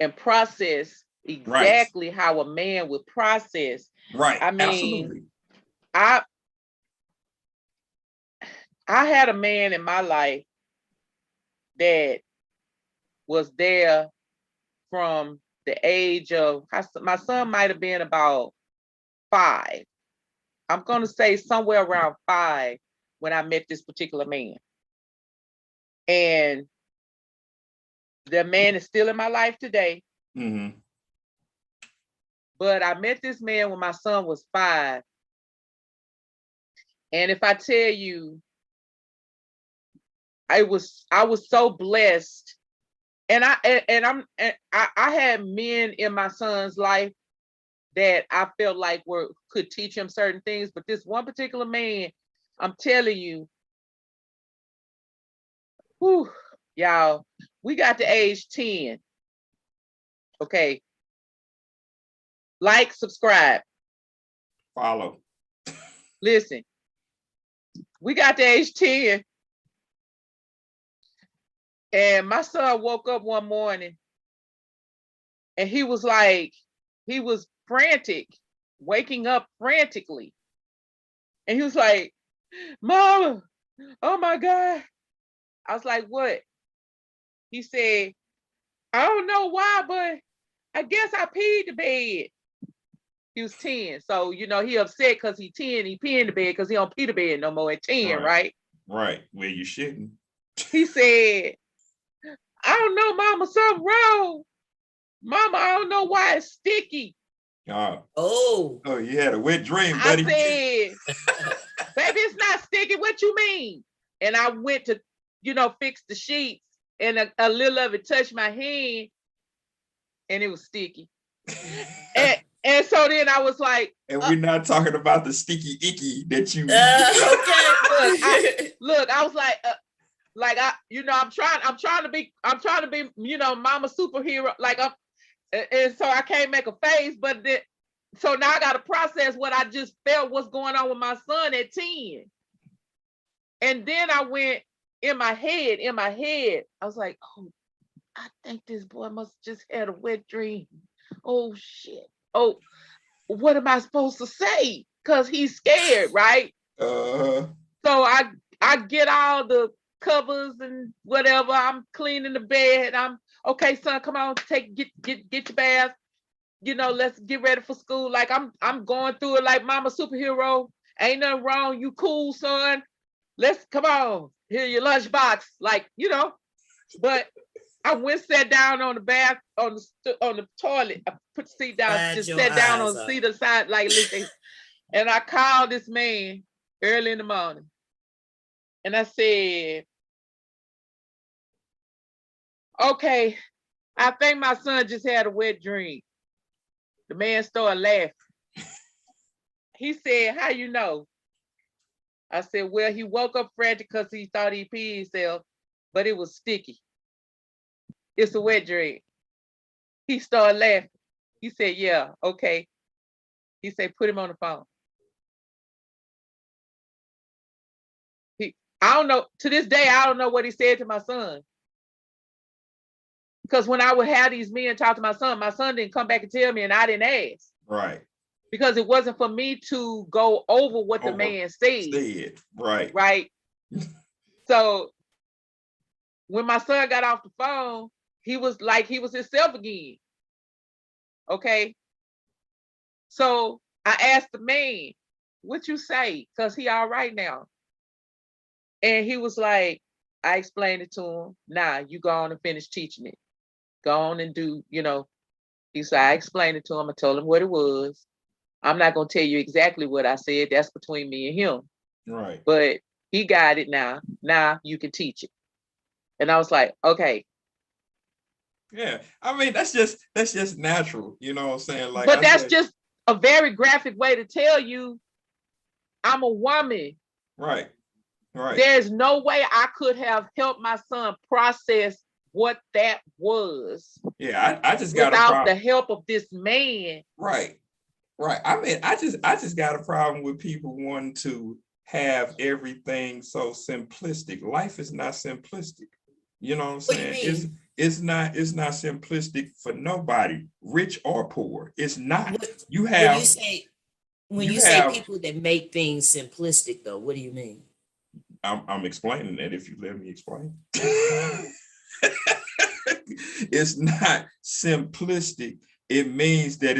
and process exactly how a man would process. Right. I mean, Absolutely. I had a man in my life that was there from the age of, my son might have been about 5. I'm going to say somewhere around 5 when I met this particular man. And the man is still in my life today. Mm-hmm. But I met this man when my son was 5. And if I tell you, I was so blessed. And I had men in my son's life that I felt like could teach him certain things. But this one particular man, I'm telling you, whew, y'all, we got to age 10. Okay. Like, subscribe. Follow. Listen, we got to age 10. And my son woke up one morning and he was frantic, waking up frantically. And he was like, Mama, oh my God. I was like, what? He said, I don't know why, but I guess I peed the bed. He was 10. So, he upset because he 10, he peed in the bed because he don't pee the bed no more at 10, right? Right. Well, you shouldn't. He said, I don't know, Mama, something wrong. Mama, I don't know why it's sticky. Oh, you had a wet dream, I buddy. said, baby, it's not sticky. What you mean? And I went to, fix the sheets, and a little of it touched my hand, and it was sticky. and so then I was like, and we're not talking about the sticky icky that you. okay. Look, I was like, I'm trying to be, mama superhero. And so I can't make a face, but so now I got to process what I just felt was going on with my son at 10. And then I went in my head, I was like, oh, I think this boy must just had a wet dream. Oh shit. Oh, what am I supposed to say? Because he's scared, right? So I get all the covers and whatever. I'm cleaning the bed. I'm okay, son. Come on, get your bath. Let's get ready for school. Like I'm going through it like mama superhero. Ain't nothing wrong. You cool, son. Let's come on. Here your lunchbox. But I went sat down on the bath on the toilet. I put the seat down, just sat down on the seat of the side, like listen. And I called this man early in the morning. And I said, okay, I think my son just had a wet dream. The man started laughing. He said, how you know? I said, well, he woke up frantic because he thought he peed himself, but it was sticky. It's a wet dream. He started laughing. He said, yeah, okay. He said, put him on the phone. I don't know, to this day, I don't know what he said to my son. Because when I would have these men talk to my son didn't come back and tell me, and I didn't ask. Right. Because it wasn't for me to go over what the man said. Right. Right. So when my son got off the phone, he was himself again. Okay. So I asked the man, what you say? Because he all right now. And he was like, I explained it to him. Nah, you go on and finish teaching it. Go on and do, He said, I explained it to him. I told him what it was. I'm not going to tell you exactly what I said. That's between me and him. Right. But he got it now. Now you can teach it. And I was like, okay. Yeah. I mean, that's just natural. You know what I'm saying? Like, but that's just a very graphic way to tell you I'm a woman. Right. Right. There's no way I could have helped my son process what that was. Yeah, I just got without the help of this man. Right. Right. I mean, I just got a problem with people wanting to have everything so simplistic. Life is not simplistic. You know what I'm What do you saying? mean? It's not simplistic for nobody, rich or poor. It's not. What- You When you have say when you you say have people that make things simplistic, though, what do you mean? I'm explaining that if you let me explain. It's not simplistic. It means that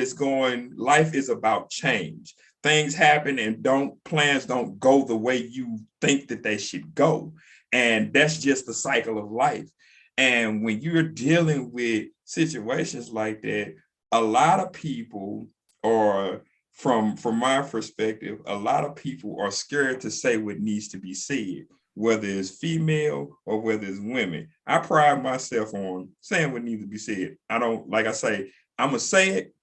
life is about change. Things happen and plans don't go the way you think that they should go. And that's just the cycle of life. And when you're dealing with situations like that, a lot of people are from my perspective, a lot of people are scared to say what needs to be said, whether it's female or whether it's women. I pride myself on saying what needs to be said. I don't, like I say, I'm gonna say it.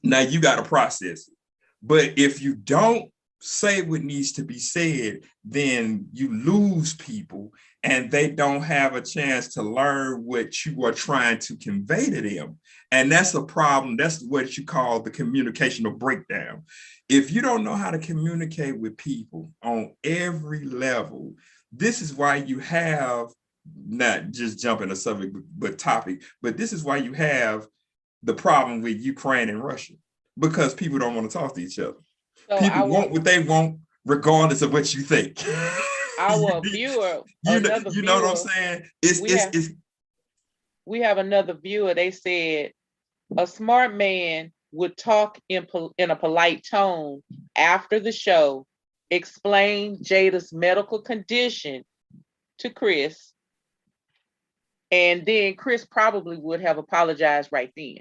Now you got to process it. But if you don't say what needs to be said, then you lose people and they don't have a chance to learn what you are trying to convey to them. And that's a problem. That's what you call the communicational breakdown. If you don't know how to communicate with people on every level, this is why you have, not just jumping a subject, but topic, but this is why you have the problem with Ukraine and Russia, because people don't want to talk to each other. So People want what they want, regardless of what you think. our viewer, another you know what I'm viewer, saying? we have another viewer. They said a smart man would talk in a polite tone after the show, explain Jada's medical condition to Chris, and then Chris probably would have apologized right then.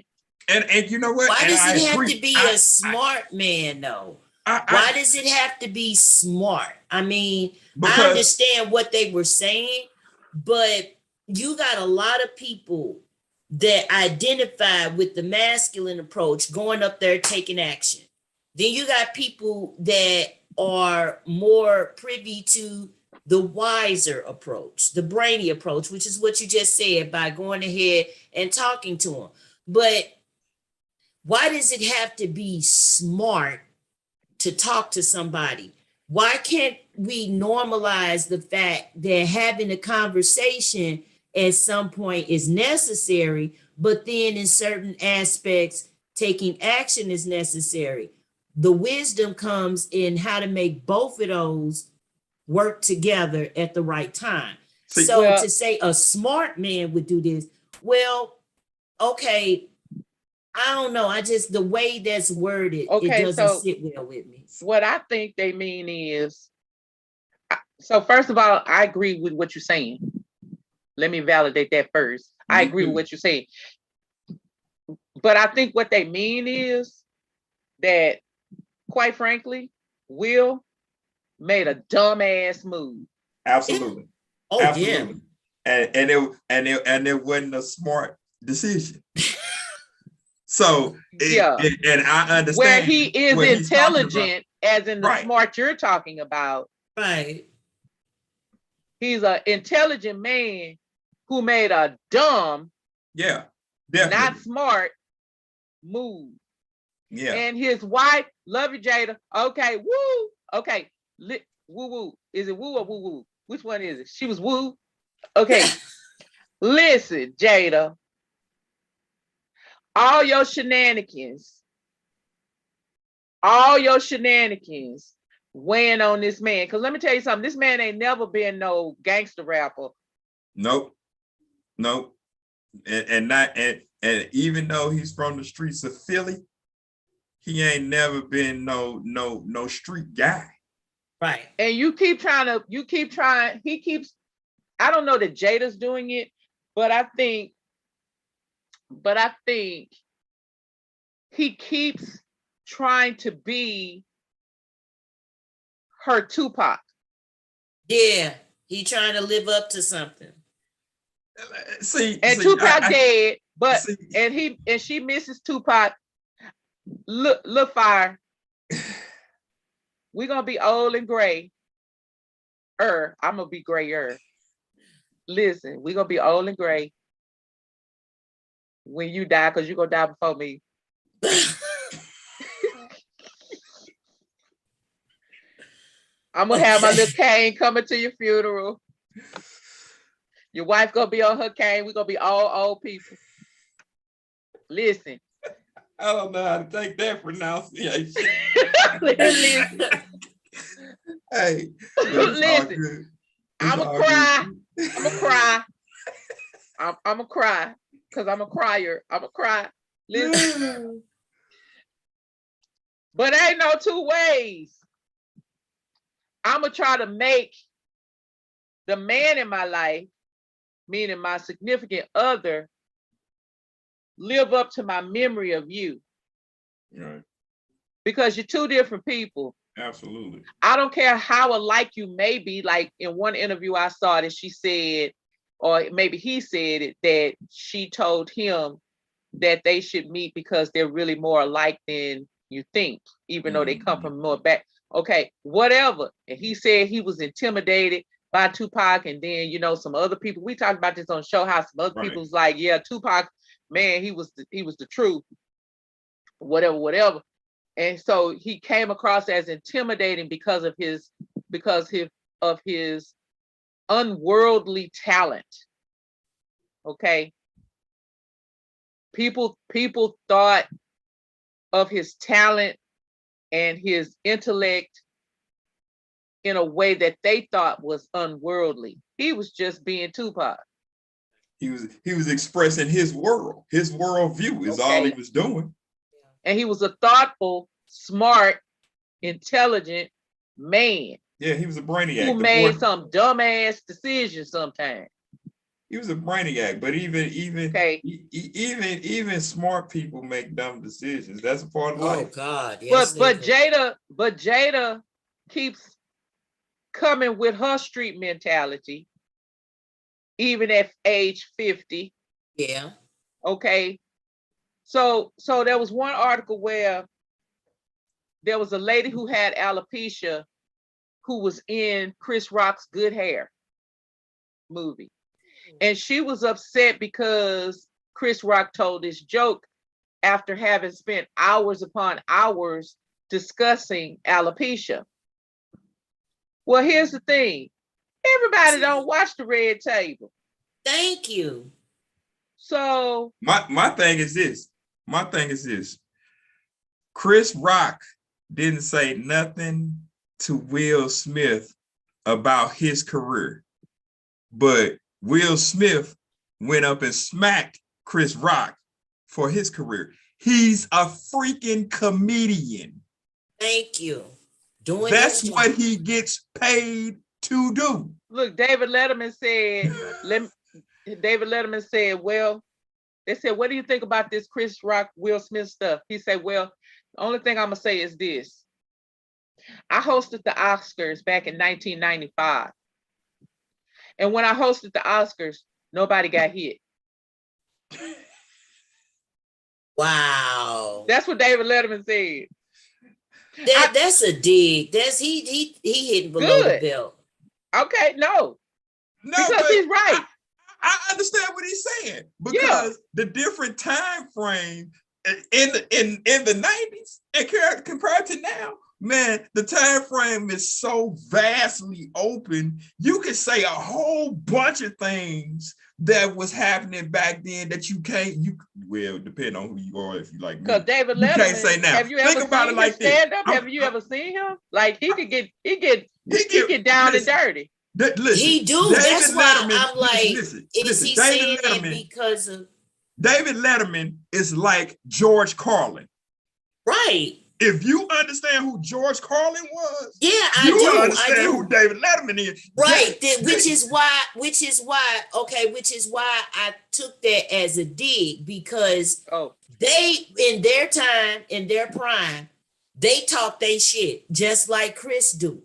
And you know what? Why And does I it have agree. to be a smart man, though? Why does it have to be smart? I mean, I understand what they were saying, but you got a lot of people that identify with the masculine approach going up there taking action. Then you got people that are more privy to the wiser approach, the brainy approach, which is what you just said by going ahead and talking to them. But why does it have to be smart to talk to somebody? Why can't we normalize the fact that having a conversation at some point is necessary, but then in certain aspects, taking action is necessary? The wisdom comes in how to make both of those work together at the right time. To say a smart man would do this, well, okay, I don't know. The way that's worded, it doesn't sit well with me. What I think they mean is, so first of all, I agree with what you're saying. Let me validate that first. I agree with what you're saying. But I think what they mean is that, quite frankly, Will made a dumbass move. Absolutely. Oh, absolutely. Yeah. And it wasn't a smart decision. So and I understand where he is intelligent, as in the smart you're talking about. Right. He's an intelligent man who made a dumb, definitely not smart move. Yeah. And his wife, love you, Jada. Okay, woo. Okay, woo woo. Is it woo or woo woo? Which one is it? She was woo. Okay. Listen, Jada. All your shenanigans weighing on this man. Because let me tell you something, this man ain't never been no gangster rapper. Nope. And even though he's from the streets of Philly, he ain't never been no street guy. Right. And he keeps, I don't know that Jada's doing it, but I think he keeps trying to be her Tupac. Yeah, he trying to live up to something. Tupac dead, but and she misses Tupac. Look, fire. We're gonna be old and gray. I'm gonna be grayer. Listen, we're gonna be old and gray when you die, because you're gonna die before me. I'm gonna have my little cane coming to your funeral. Your wife gonna be on her cane. We're gonna be all old people. Listen. I don't know how to take that pronunciation. Listen. Hey, but it's all Listen. good. It's I'ma all cry. good. I'm gonna cry. I'm gonna cry because I'm a crier. I'm gonna cry. Listen. But ain't no two ways. I'm gonna try to make the man in my life, meaning my significant other, live up to my memory of you. Right. Because you're two different people. Absolutely. I don't care how alike you may be. Like in one interview I saw that she said, or maybe he said it, that she told him that they should meet because they're really more alike than you think, even though they come from more back. Okay, whatever. And he said he was intimidated by Tupac, and then some other people. We talked about this on show how some other people was like, yeah, Tupac, man, he was the truth. Whatever. And so he came across as intimidating because of his unworldly talent. Okay. People thought of his talent and his intellect in a way that they thought was unworldly. He was just being Tupac. He was expressing his worldview is all he was doing. And he was a thoughtful, smart, intelligent man. Yeah, he was a brainiac. Who made some dumbass decisions sometimes. He was a brainiac, but even smart people make dumb decisions. That's a part of life. Oh God, yes. But Jada keeps coming with her street mentality, even at age 50. Yeah. Okay. So there was one article where there was a lady who had alopecia who was in Chris Rock's Good Hair movie. And she was upset because Chris Rock told this joke after having spent hours upon hours discussing alopecia. Well, here's the thing. Everybody don't watch The Red Table. Thank you. So my thing is this. Chris Rock didn't say nothing to Will Smith about his career, but Will Smith went up and smacked Chris Rock for his career. He's a freaking comedian. Thank you. That's what he gets paid to do. Look, David Letterman said, well, they said, what do you think about this Chris Rock, Will Smith stuff? He said, well, the only thing I'm going to say is this. I hosted the Oscars back in 1995. And when I hosted the Oscars, nobody got hit. Wow. That's what David Letterman said. That's a dig. That's he hitting below the belt. Okay, no, because he's right. I understand what he's saying because the different time frame in the 90s and compared to now, man, the time frame is so vastly open. You can say a whole bunch of things that was happening back then that well, depend on who you are if you like me. Because David Letterman, you can't say now. Have you ever seen him stand up? Have you ever seen him? Like he get down and dirty. Listen, he do. David That's why Letterman, I'm like, listen, is he saying it because of David Letterman is like George Carlin. Right. If you understand who George Carlin was, I do. Understand who David Letterman is. Right. Which is why I took that as a dig, because they, in their time, in their prime, they talk they shit just like Chris do.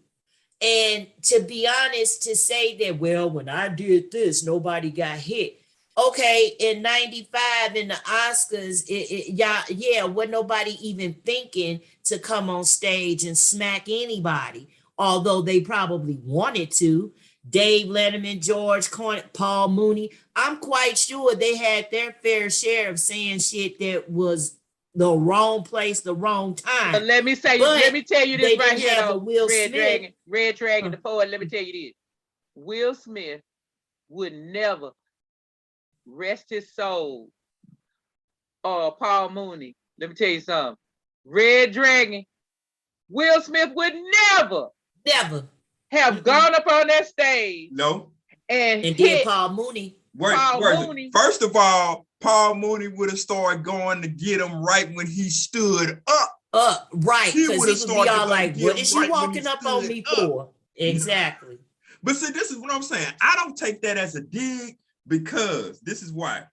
And to be honest, to say that, well, when I did this, nobody got hit. Okay, in 95 in the Oscars, wasn't nobody even thinking to come on stage and smack anybody, although they probably wanted to. Dave Letterman, George Carlin, Paul Mooney, I'm quite sure they had their fair share of saying shit that was the wrong place, the wrong time. But let me tell But you they this right didn't here, have a though. Will Red Smith. Dragon, the poet. Let me tell you this: Will Smith would never rest his soul. Or Paul Mooney. Let me tell you something. Red Dragon. Will Smith would never have gone up on that stage No. and did hit Paul Mooney. Paul Mooney. First of all, Paul Mooney would have started going to get him right when he stood up. Right, He because would he have would be started all to like, get what him is she right when he walking up on stood me up. for? Exactly. But see, this is what I'm saying. I don't take that as a dig, because this is why.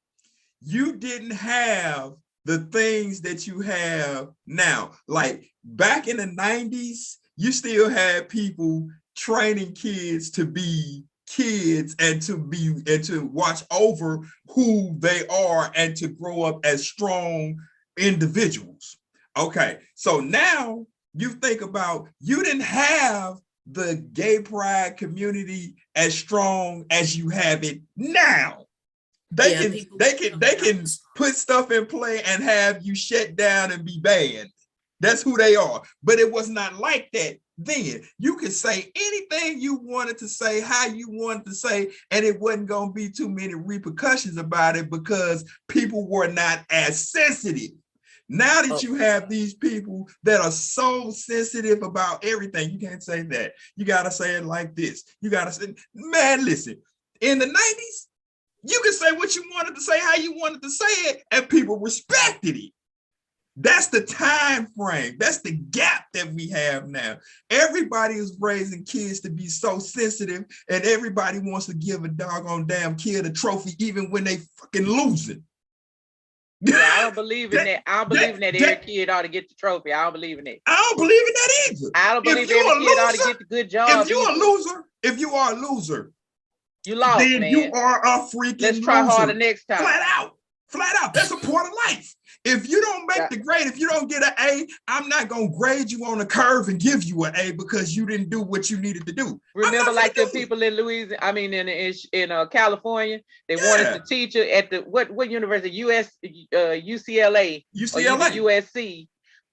You didn't have the things that you have now. Like back in the 90s, you still had people training kids to be kids and to watch over who they are and to grow up as strong individuals. Okay, so now you think about, you didn't have the gay pride community as strong as you have it now. They can put stuff in play and have you shut down and be banned. That's who they are. But it was not like that then. You could say anything you wanted to say, how you wanted to say, and it wasn't going to be too many repercussions about it, because people were not as sensitive. Now that you have these people that are so sensitive about everything, you can't say that. You got to say it like this. You got to say, man, listen, in the 90s, you can say what you wanted to say, how you wanted to say it, and people respected it. That's the time frame. That's the gap that we have now. Everybody is raising kids to be so sensitive, and everybody wants to give a doggone damn kid a trophy even when they fucking losing. Yeah, I don't believe in that. I don't believe in that every kid ought to get the trophy. I don't believe in that. I don't believe in that either. I don't believe every kid ought to get the good job. If you are a loser, you lost, then man. you are a freaking Let's try loser. harder next time. Flat out. That's a part of life. If you don't make the grade, if you don't get an A, I'm not going to grade you on a curve and give you an A because you didn't do what you needed to do. Remember, like the people in Louisiana, I mean, in California, they wanted the teacher at the what university? UCLA. UCLA. Or USC.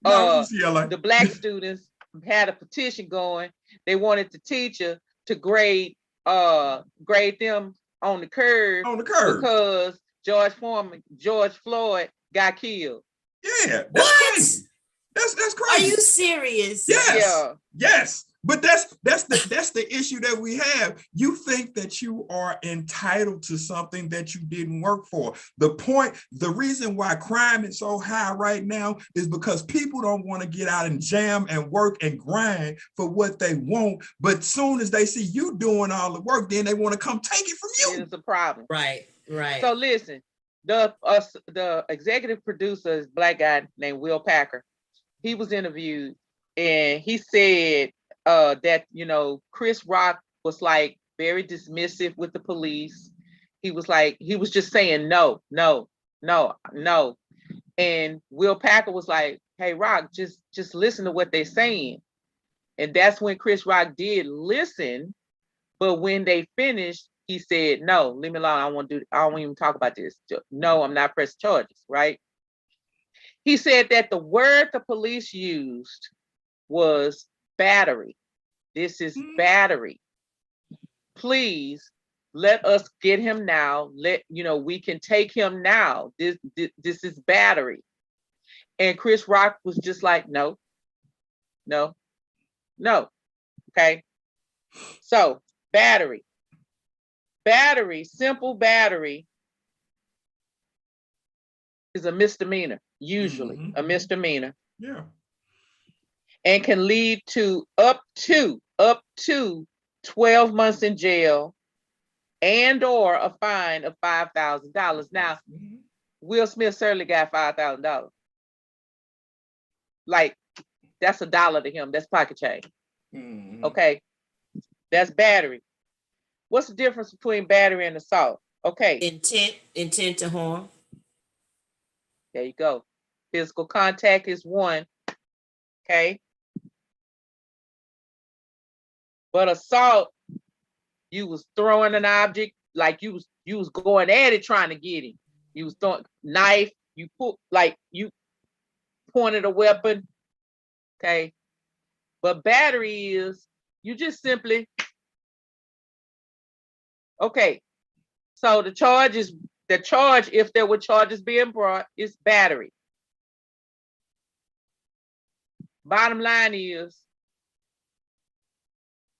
UCLA. The black students had a petition going. They wanted the teacher to grade them on the curve. Because George Floyd got killed. Yeah, that's crazy. That's crazy. Are you serious? Yes. Yeah. Yes. But that's the issue that we have. You think that you are entitled to something that you didn't work for. The reason why crime is so high right now is because people don't want to get out and jam and work and grind for what they want. But soon as they see you doing all the work, then they want to come take it from you. It's a problem. Right. So listen, the executive producer is a black guy named Will Packer. He was interviewed and he said that, Chris Rock was like very dismissive with the police. He was just saying no. And Will Packer was like, hey, Rock, just listen to what they're saying. And that's when Chris Rock did listen. But when they finished, he said, no, leave me alone. I don't even talk about this. No, I'm not pressing charges, right? He said that the word the police used was battery. This is battery. Please let us get him now. We can take him now. This is battery. And Chris Rock was just like, no. Okay. So battery, simple battery is a misdemeanor, usually a misdemeanor. Yeah. And can lead to up to 12 months in jail and or a fine of $5,000. Now, Will Smith certainly got $5,000. Like, that's $1 to him. That's pocket change. Okay. That's battery. What's the difference between battery and assault? Okay. Intent to harm. There you go. Physical contact is one. Okay. But assault, you was throwing an object, like you was going at it trying to get him. You was throwing knife, you put like you pointed a weapon. Okay. But battery is you just simply, okay. So the charge, if there were charges being brought, is battery. Bottom line is,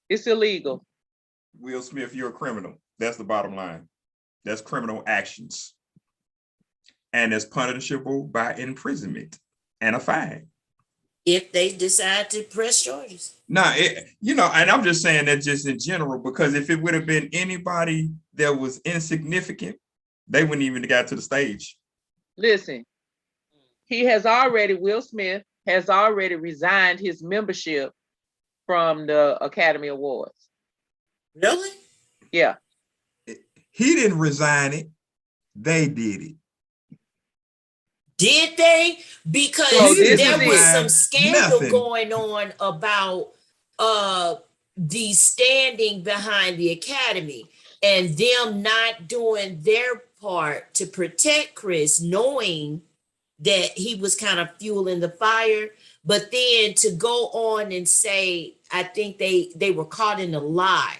it's illegal. Will Smith, you're a criminal. That's the bottom line. That's criminal actions. And it's punishable by imprisonment and a fine. If they decide to press charges. Nah, and I'm just saying that just in general, because if it would have been anybody that was insignificant, they wouldn't even have got to the stage. Listen, Will Smith has already resigned his membership from the Academy Awards. Really? Yeah. He didn't resign it. They did it. Did they? Because So there was some Nothing. scandal going on about the standing behind the Academy and them not doing their part to protect Chris, knowing that he was kind of fueling the fire. But then to go on and say, I think they were caught in a lie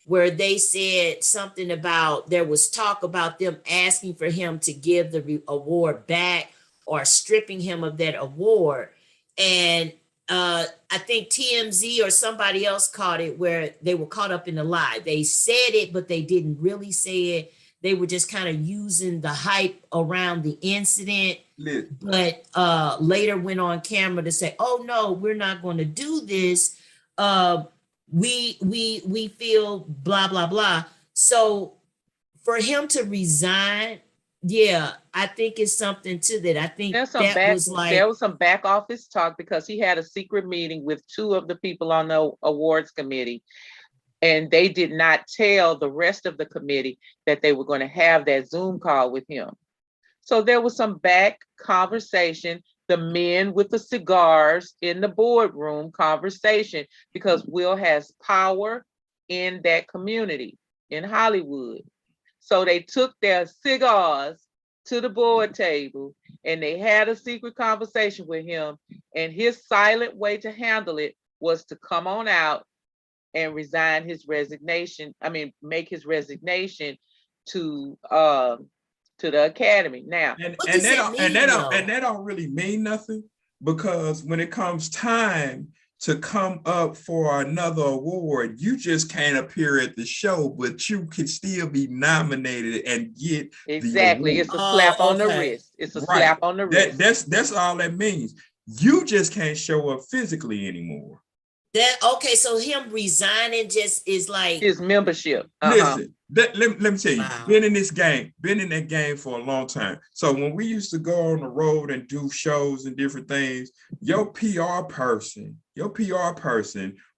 where they said something about, there was talk about them asking for him to give the award back or stripping him of that award. And I think TMZ or somebody else caught it where they were caught up in the lie. They said it, but they didn't really say it. They were just kind of using the hype around the incident, but later went on camera to say, oh no, we're not going to do this. We feel blah, blah, blah. So for him to resign, yeah, I think it's something to that. I think there was some back office talk because he had a secret meeting with two of the people on the awards committee, and they did not tell the rest of the committee that they were going to have that Zoom call with him. So there was some back conversation, the men with the cigars in the boardroom conversation, because Will has power in that community in Hollywood. So they took their cigars to the board table and they had a secret conversation with him. And his silent way to handle it was to come on out and resign his resignation. I mean, make his resignation to the Academy. Now, and that don't really mean nothing, because when it comes time to come up for another award, you just can't appear at the show, but you can still be nominated and get exactly. It's a slap on the wrist. It's a slap on the wrist. That's all that means. You just can't show up physically anymore. So him resigning just is like his membership. Listen, let me tell you, been in that game for a long time. So when we used to go on the road and do shows and different things, your PR person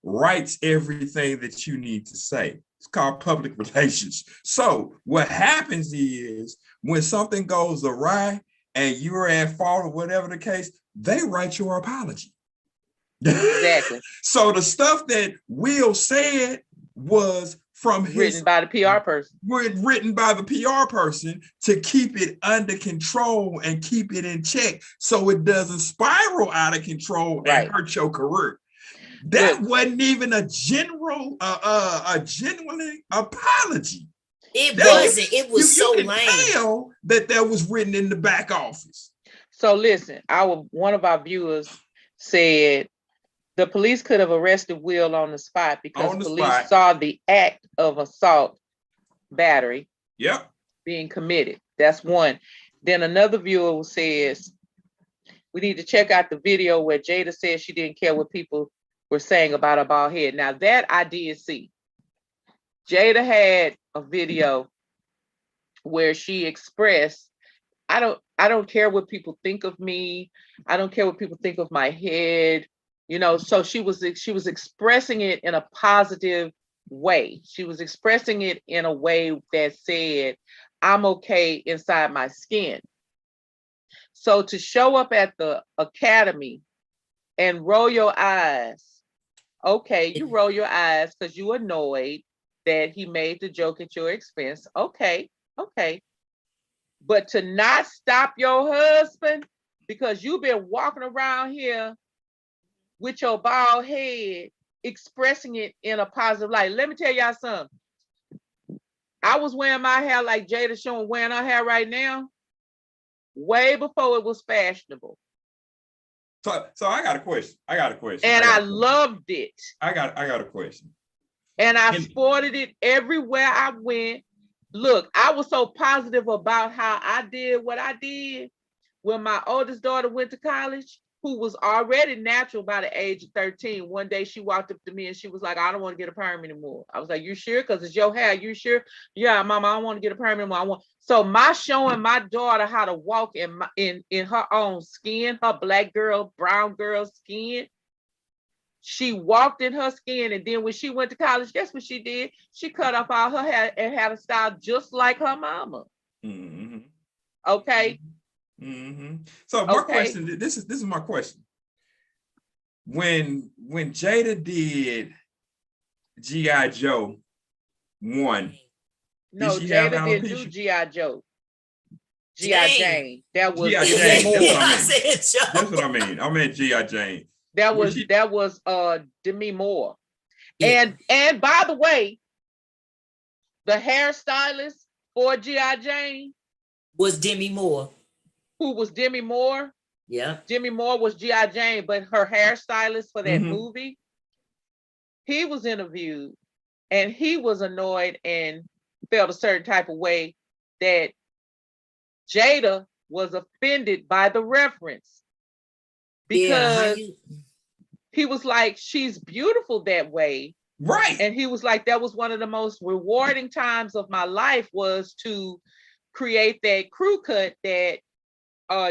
writes everything that you need to say. It's called public relations. So what happens is when something goes awry and you're at fault or whatever the case, they write your apology. Exactly. So the stuff that Will said was written by the PR person. Written by the PR person to keep it under control and keep it in check so it doesn't spiral out of control and hurt your career. That wasn't even a genuine apology. It wasn't. It was so lame. Tell that was written in the back office. So listen, one of our viewers said the police could have arrested Will on the spot because police saw the act of assault, battery, being committed. That's one. Then another viewer says, we need to check out the video where Jada said she didn't care what people were saying about her bald head. Now that I did see. Jada had a video where she expressed, I don't care what people think of me. I don't care what people think of my head. You know, so she was expressing it in a positive way. She was expressing it in a way that said, I'm okay inside my skin. So to show up at the Academy and roll your eyes, okay, you roll your eyes because you annoyed that he made the joke at your expense. Okay. But to not stop your husband because you've been walking around here with your bald head, expressing it in a positive light. Let me tell y'all something. I was wearing my hair like Jada showing wearing her hair right now, way before it was fashionable. So I got a question. And I loved it. I got a question. And I sported it everywhere I went. Look, I was so positive about how I did what I did when my oldest daughter went to college, who was already natural by the age of 13. One day she walked up to me and she was like, I don't want to get a perm anymore. I was like, you sure? Because it's your hair. You sure? Yeah, mama, I don't want to get a perm anymore. So my showing my daughter how to walk in her own skin, her black girl, brown girl skin. She walked in her skin, and then when she went to college, guess what she did? She cut off all her hair and had a style just like her mama. Mm-hmm. Okay. Mm-hmm. So my question, this is my question. When Jada did G.I. Joe 1, no, Jada didn't do G.I. Joe. G.I. Jane. That was G.I. Jane. That's what I mean. I meant G.I. Jane. That was Demi Moore. Yeah. And by the way, the hairstylist for G.I. Jane was Demi Moore. Who was Demi Moore? Yeah. Demi Moore was G.I. Jane, but her hairstylist for that movie, he was interviewed and he was annoyed and felt a certain type of way that Jada was offended by the reference. Because he was like, she's beautiful that way. Right. And he was like, that was one of the most rewarding times of my life, was to create that crew cut that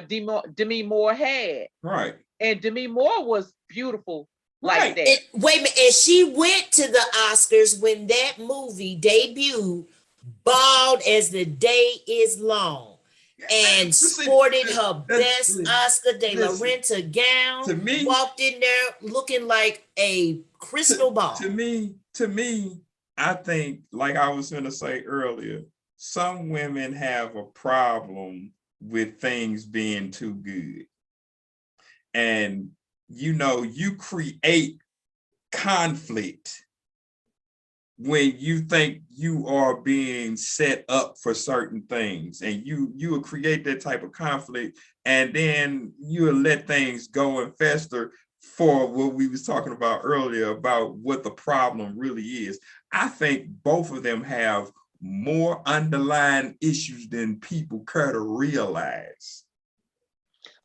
Demi Moore had. Right. And Demi Moore was beautiful like that. Wait a minute. And she went to the Oscars when that movie debuted, bald as the day is long. And sported her best Oscar de la Renta gown. To me, walked in there looking like a crystal ball. To me, I think, like I was going to say earlier, some women have a problem with things being too good. And, you create conflict when you think you are being set up for certain things, and you will create that type of conflict, and then you will let things go and fester for what we was talking about earlier about what the problem really is. I think both of them have more underlying issues than people care to realize.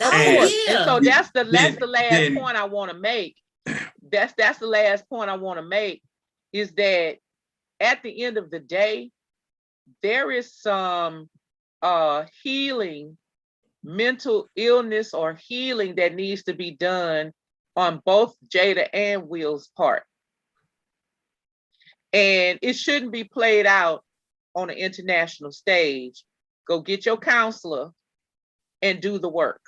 And so that's the last point I want to make. That's the last point I want to make, is that at the end of the day, there is some healing, mental illness or healing that needs to be done on both Jada and Will's part. And it shouldn't be played out on an international stage. Go get your counselor and do the work.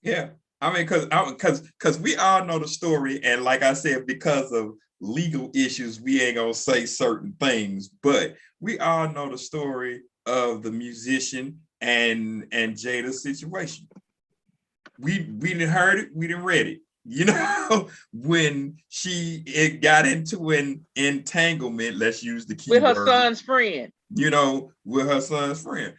Yeah. I mean, because we all know the story, and like I said, because of legal issues, we ain't gonna say certain things, but we all know the story of the musician and Jada's situation. We didn't heard it, we didn't read it. When it got into an entanglement, let's use the key with her word, son's friend. With her son's friend.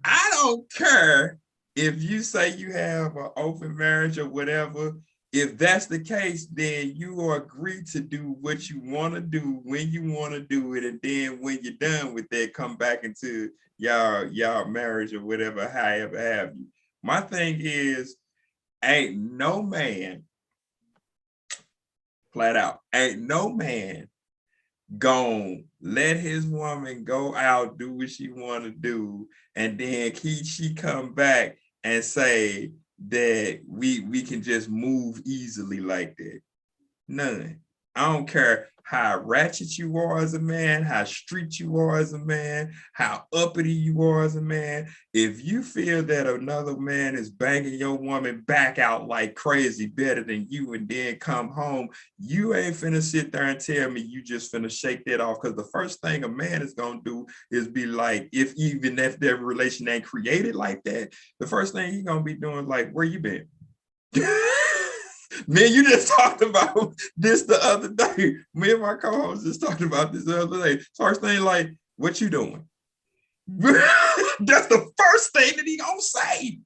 I don't care if you say you have an open marriage or whatever. If that's the case, then you agree to do what you want to do when you want to do it, and then when you're done with that, come back into y'all marriage or whatever, however have you. My thing is, ain't no man, flat out, ain't no man gonna let his woman go out, do what she want to do, and then she come back and say that we can just move easily like that. None. I don't care how ratchet you are as a man, how street you are as a man, how uppity you are as a man. If you feel that another man is banging your woman back out like crazy better than you and then come home, you ain't finna sit there and tell me you just finna shake that off. Because the first thing a man is gonna do is be like, even if their relation ain't created like that, the first thing he's gonna be doing like, where you been? Man, you just talked about this the other day. Me and my co-host just talked about this the other day. First thing, like, what you doing? That's the first thing that he gonna say.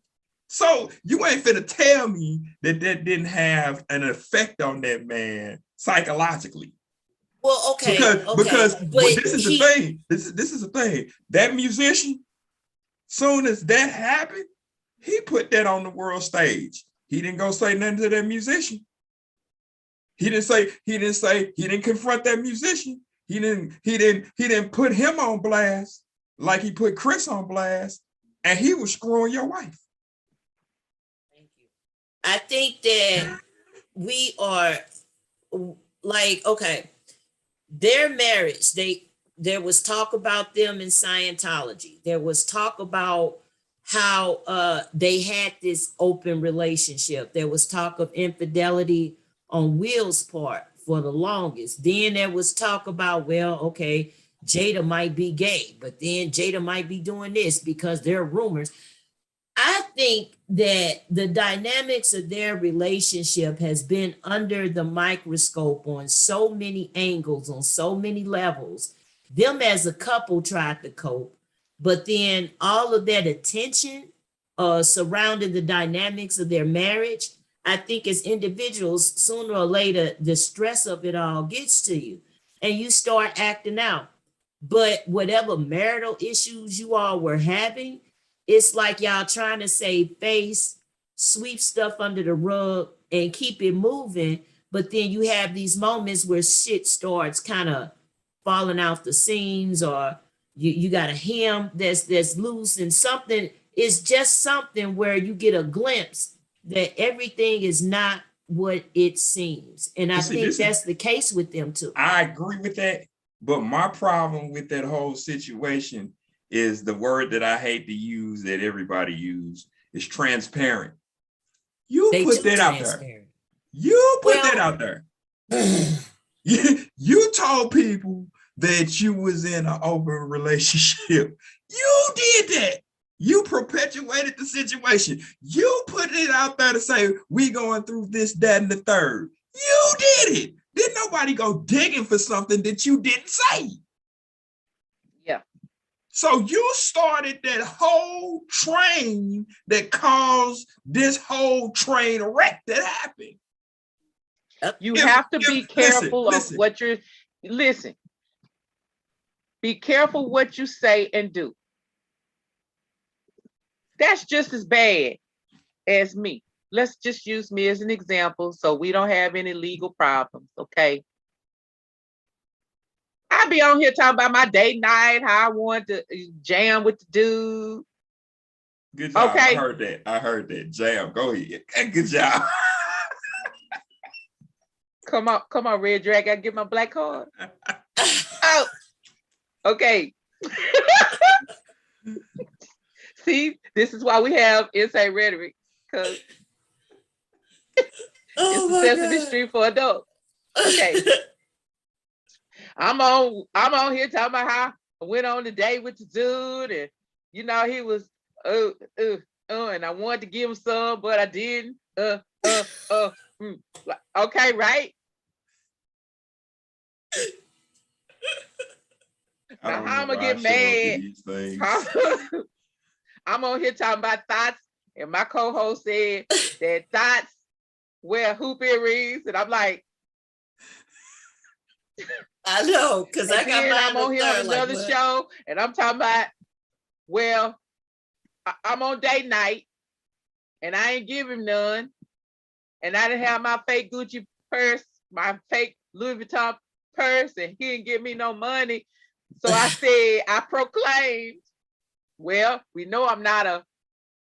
So you ain't finna tell me that didn't have an effect on that man psychologically. Well, okay, because but this is the thing. This is the thing. That musician, soon as that happened, he put that on the world stage. He didn't go say nothing to that musician. He didn't confront that musician. He didn't put him on blast like he put Chris on blast, and he was screwing your wife. Thank you. I think that we are like, okay, their marriage, there was talk about them in Scientology. There was talk about how they had this open relationship. There was talk of infidelity on Will's part for the longest. Then there was talk about, well, okay, Jada might be gay, but then Jada might be doing this because there are rumors. I think that the dynamics of their relationship has been under the microscope on so many angles, on so many levels. Them as a couple tried to cope, but then all of that attention surrounding the dynamics of their marriage, I think as individuals, sooner or later, the stress of it all gets to you and you start acting out. But whatever marital issues you all were having, it's like y'all trying to save face, sweep stuff under the rug and keep it moving. But then you have these moments where shit starts kind of falling off the seams, or you got a hem that's loose, and something is just something where you get a glimpse that everything is not what it seems. And I think that's the case with them too. I agree with that. But my problem with that whole situation is the word that I hate to use that everybody use is transparent. You put that out there. You put that out there. You told people that you was in an open relationship. You did that. You perpetuated the situation. You put it out there to say, we going through this, that, and the third. You did it. Didn't nobody go digging for something that you didn't say. Yeah. So you started that whole train that caused this whole train wreck that happened. You have to be careful of what you're, listen. Be careful what you say and do. That's just as bad as me. Let's just use me as an example so we don't have any legal problems, okay? I be on here talking about my date night, how I want to jam with the dude. Good job. Okay. I heard that. Jam. Go ahead. Good job. Come on, Red Drag. I gotta get my black card. Oh, okay. See, this is why we have inside rhetoric, because it's the Sesame Street for adults. Okay. I'm on here talking about how I went on a date with the dude, and you know he was and I wanted to give him some, but I didn't. Okay, right? Now how I'm gonna get mad? I'm on here talking about thoughts, and my co-host said that thoughts wear hoop earrings, and I'm like, I know, because I got mine. I'm on here on another show, and I'm talking about, well, I'm on date night, and I ain't give him none, and I didn't have my fake Gucci purse, my fake Louis Vuitton purse, and he didn't give me no money. So I said, I proclaimed, well, we know I'm not a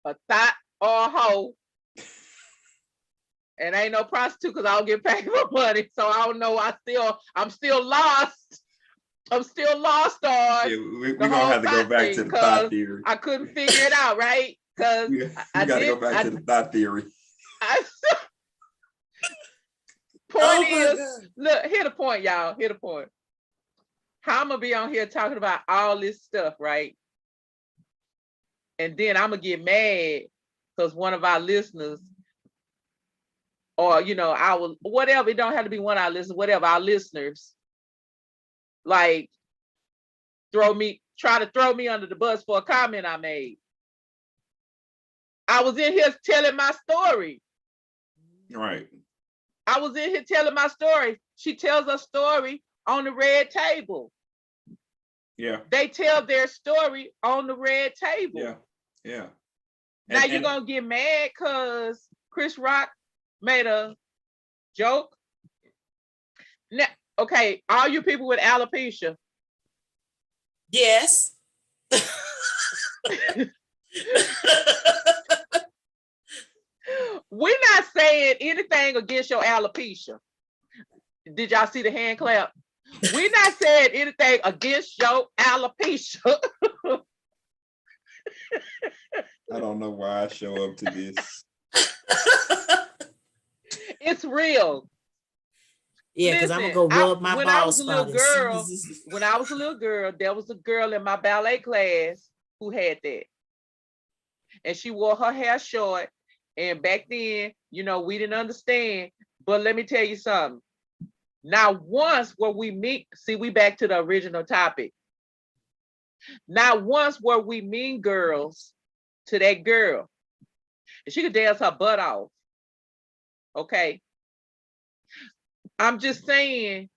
thought or a hoe. And ain't no prostitute because I don't get paid for money. So I don't know. I'm still lost. I'm still lost on Yeah, we're the gonna whole have to go thought back thing to the thought because theory. I couldn't figure it out, right? Because We I gotta go did. back to the thought theory. I point Oh my is, God. look, hear the point, y'all. Hear the point. How I'm gonna be on here talking about all this stuff, right? And then I'm gonna get mad because one of our listeners, or our whatever, it don't have to be one of our listeners, whatever our listeners, like try to throw me under the bus for a comment I made. I was in here telling my story. Right. I was in here telling my story. She tells a story on the red table. Yeah. They tell their story on the red table. Yeah. Yeah. Now you're gonna get mad because Chris Rock made a joke. Now, okay, all you people with alopecia. Yes. We're not saying anything against your alopecia. Did y'all see the hand clap? We're not saying anything against your alopecia. I don't know why I show up to this. It's real. Yeah, because I'm gonna Listen, go rub my when I bald was a spot. little girl, there was a girl in my ballet class who had that. And she wore her hair short. And back then, we didn't understand. But let me tell you something. Now, once where we meet, see, we back to the original topic. Now, once where we mean girls to that girl, and she could dance her butt off. Okay. I'm just saying,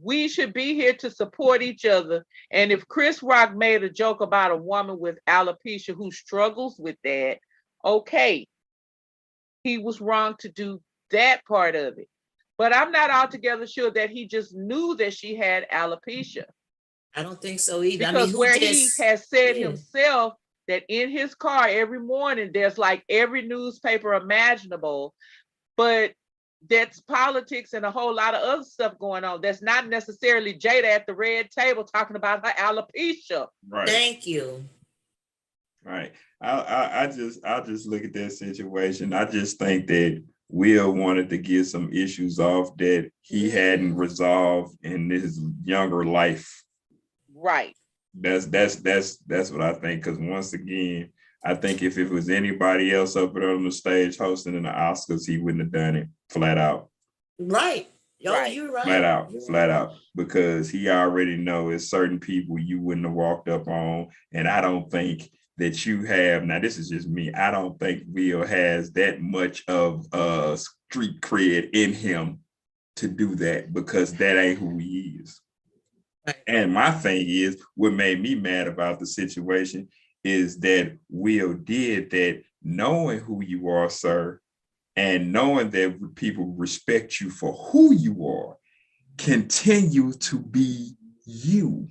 we should be here to support each other. And if Chris Rock made a joke about a woman with alopecia who struggles with that, okay, he was wrong to do that part of it. But I'm not altogether sure that he just knew that she had alopecia. I don't think so either. Because he has said yeah. himself that in his car every morning, there's like every newspaper imaginable, but that's politics and a whole lot of other stuff going on. That's not necessarily Jada at the red table talking about her alopecia. Right. Thank you. Right. I just look at that situation. I just think that Will wanted to get some issues off that he hadn't resolved in his younger life. Right. That's what I think. Because once again, I think if it was anybody else up there on the stage hosting in the Oscars, he wouldn't have done it flat out. Right. Oh, Right. you're right. Flat out, because he already knows certain people you wouldn't have walked up on. And I don't think that you have, now this is just me, I don't think Will has that much of street cred in him to do that, because that ain't who he is. Right. And my thing is, what made me mad about the situation is that Will did that knowing who you are, sir, and knowing that people respect you for who you are. Continue to be you.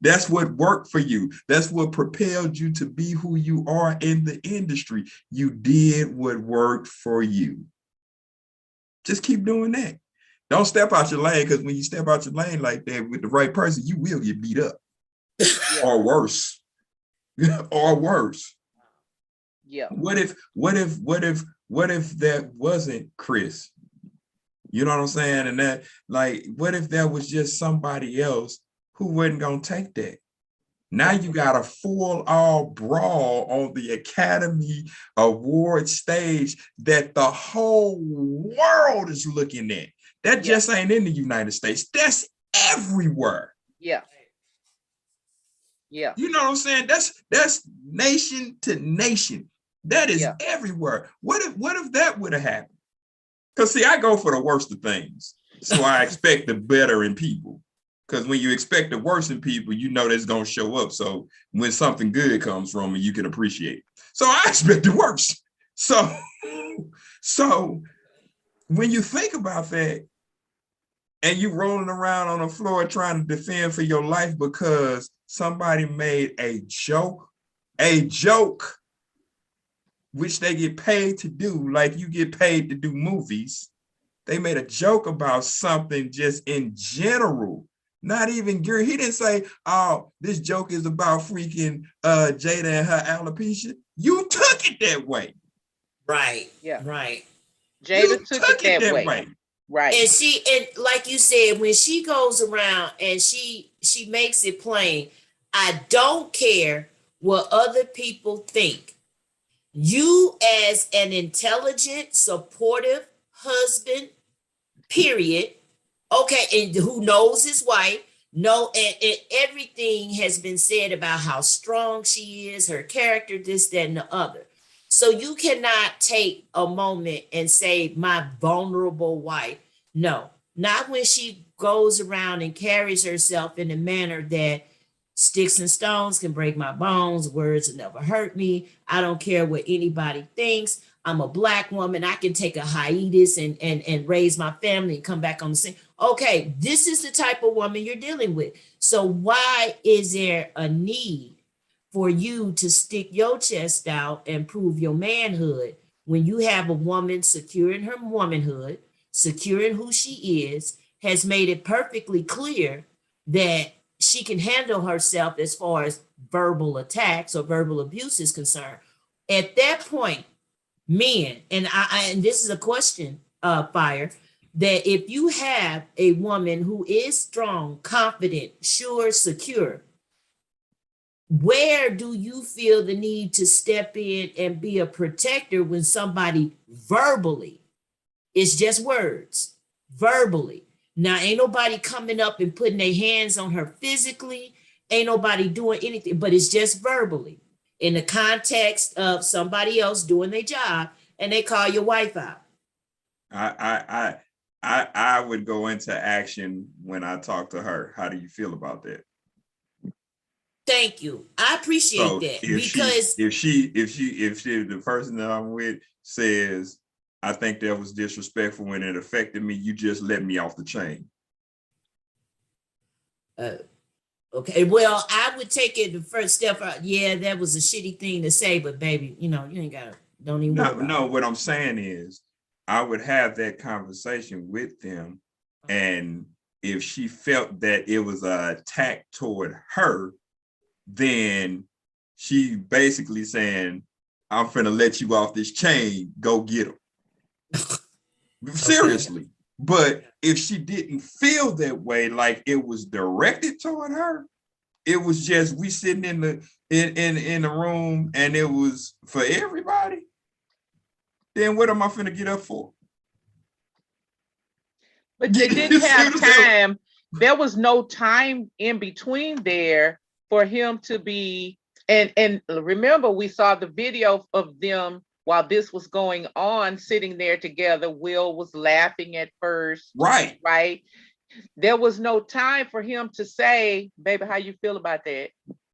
That's what worked for you. That's what propelled you to be who you are in the industry. You did what worked for you. Just keep doing that. Don't step out your lane, because when you step out your lane like that with the right person, you will get beat up. Or worse. Or worse. Yeah. What if that wasn't Chris? You know what I'm saying? And that, like, what if that was just somebody else who wasn't gonna take that? Now you got a full-all brawl on the Academy Award stage that the whole world is looking at. That just ain't in the United States. That's everywhere. Yeah. Yeah. You know what I'm saying? That's nation to nation. That is everywhere. What if that would have happened? Because see, I go for the worst of things. So I expect the better in people. Because when you expect the worst in people, you know that's going to show up. So when something good comes from it, you can appreciate it. So I expect the worst. So when you think about that, and you rolling around on the floor trying to defend for your life because somebody made a joke, which they get paid to do, like you get paid to do movies. They made a joke about something just in general, not even Gary. He didn't say, oh, this joke is about freaking Jada and her alopecia. You took it that way. Right. Yeah. Right. Jada took it that way. Right. And like you said, when she goes around and she makes it plain, I don't care what other people think. You as an intelligent, supportive husband, period. Okay, and who knows his wife, and everything has been said about how strong she is, her character, this, that, and the other. So you cannot take a moment and say, my vulnerable wife. No, not when she goes around and carries herself in a manner that sticks and stones can break my bones, words will never hurt me. I don't care what anybody thinks. I'm a Black woman. I can take a hiatus and raise my family and come back on the scene. Okay, this is the type of woman you're dealing with. So why is there a need for you to stick your chest out and prove your manhood when you have a woman secure in her womanhood, secure in who she is, has made it perfectly clear that she can handle herself as far as verbal attacks or verbal abuse is concerned? At that point, men, and and this is a question, Fire, that if you have a woman who is strong, confident, sure, secure, where do you feel the need to step in and be a protector when somebody verbally, it's just words, verbally. Now, ain't nobody coming up and putting their hands on her physically, ain't nobody doing anything, but it's just verbally in the context of somebody else doing their job, and they call your wife out. I would go into action when I talk to her. How do you feel about that? Thank you. I appreciate that, because if the person that I'm with says, I think that was disrespectful when it affected me, you just let me off the chain. Okay, well, I would take it the first step. Yeah, that was a shitty thing to say, but baby, you ain't gotta, don't even worry about it. No, what I'm saying is I would have that conversation with them, and if she felt that it was an attack toward her, then she basically saying, I'm finna let you off this chain, go get him. Seriously. Okay. But if she didn't feel that way, like it was directed toward her, it was just we sitting in the room and it was for everybody, then what am I finna get up for? But they didn't have time. There was no time in between there for him to be, and remember, we saw the video of them while this was going on, sitting there together. Will was laughing at first. Right. Right. There was no time for him to say, baby, how you feel about that?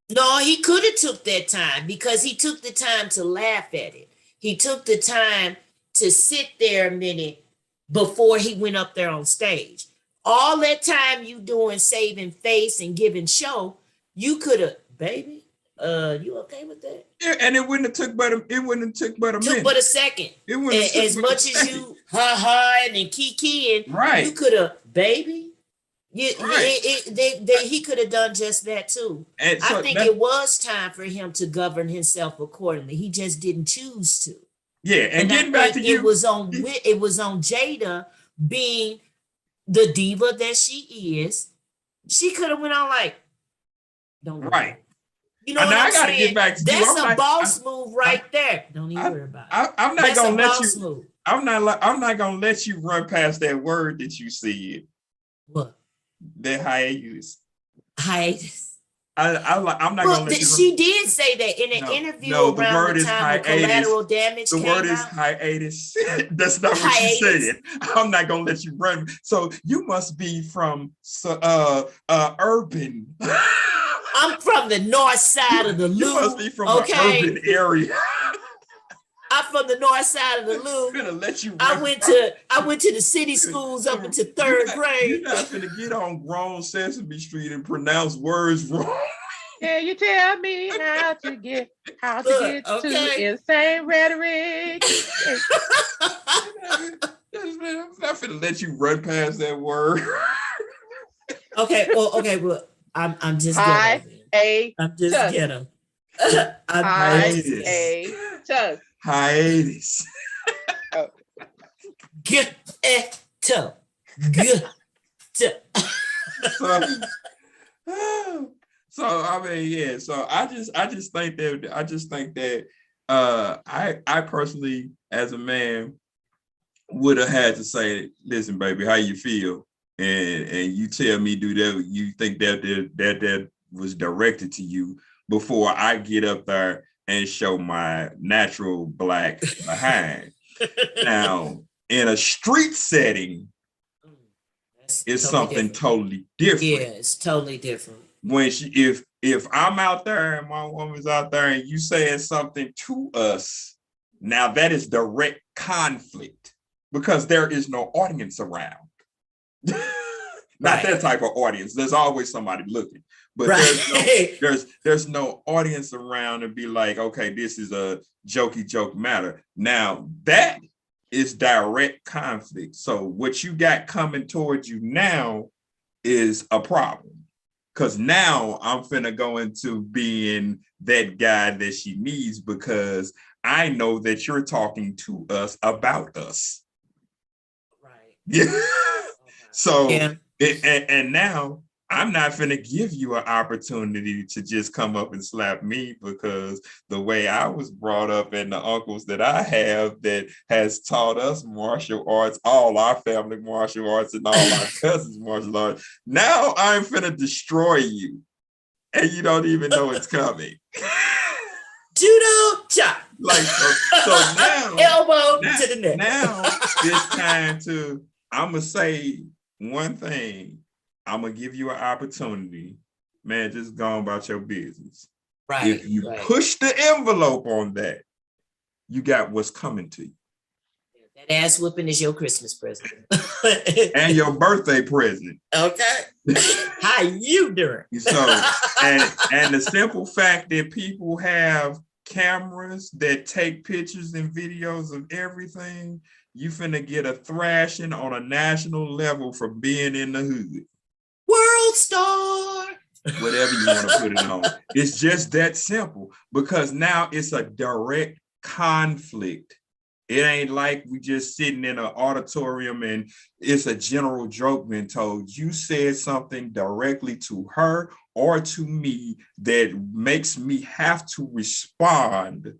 No, he could have took that time, because he took the time to laugh at it. He took the time to sit there a minute before he went up there on stage. All that time you doing saving face and giving show, you could have, baby, you okay with that? Yeah, and it wouldn't have took but a minute. Took but a second. It wouldn't have as much as you ha-ha and kiki, right, you could have, baby. He could have done just that too. And so I think it was time for him to govern himself accordingly. He just didn't choose to. Yeah, and getting back to you, it was on Jada being the diva that she is. She could have went on like, don't worry. Right. You know what I'm saying? Get back to that's a boss move right there. Don't even worry about it. I'm not gonna let you. Move. I'm not gonna let you run past that word that you said. What? That hiatus. Hiatus. I'm not gonna let you. She did say that in an interview around the time when collateral damage came out. The word is hiatus. That's not what she said. I'm not gonna let you run. So you must be from urban. I'm from the north side of the Loop. You must be from an urban area. I'm from the north side of the Loop. I'm gonna let you. I went to the city schools up into third grade. You're not gonna get on grown Sesame Street and pronounce words wrong. Can you tell me how to get Look, to okay. insane rhetoric? I'm not finna let you run past that word. Okay, well, I'm just I getting him. A I'm just tuss. getting him. I'm I just getting A tuss. Hiatus. Oh, get it to good to. So, so I mean, yeah. So I just think that I personally, as a man, would have had to say, listen, baby, how you feel? And you tell me do that, you think that was directed to you before I get up there and show my natural black behind. Now, in a street setting, That's it's totally something different. totally Yeah, different. it's totally different. When if I'm out there and my woman's out there and you saying something to us, now that is direct conflict because there is no audience around. Not Right. that type of audience. There's always somebody looking, but Right. there's no audience around to be like, okay, this is a jokey joke matter. Now that is direct conflict. So what you got coming towards you now is a problem. Cause now I'm finna go into being that guy that she needs because I know that you're talking to us about us. Right. Yeah. So Yeah. and now I'm not gonna give you an opportunity to just come up and slap me because the way I was brought up and the uncles that I have that has taught us martial arts, all our family martial arts and all our cousins martial arts. Now I'm finna destroy you and you don't even know it's coming. Judo chop. Like so now Elbow to the neck. now it's time to I'm gonna say one thing. I'm gonna give you an opportunity, man. Just go on about your business. Right. If you right. push the envelope on that, you got what's coming to you. That ass whooping is your Christmas present. And your birthday present. Okay. How you doing? So and the simple fact that people have cameras that take pictures and videos of everything, you finna get a thrashing on a national level for being in the hood. World star. Whatever you want to put it on. It's just that simple because now it's a direct conflict. It ain't like we just sitting in an auditorium and it's a general joke being told. You said something directly to her or to me that makes me have to respond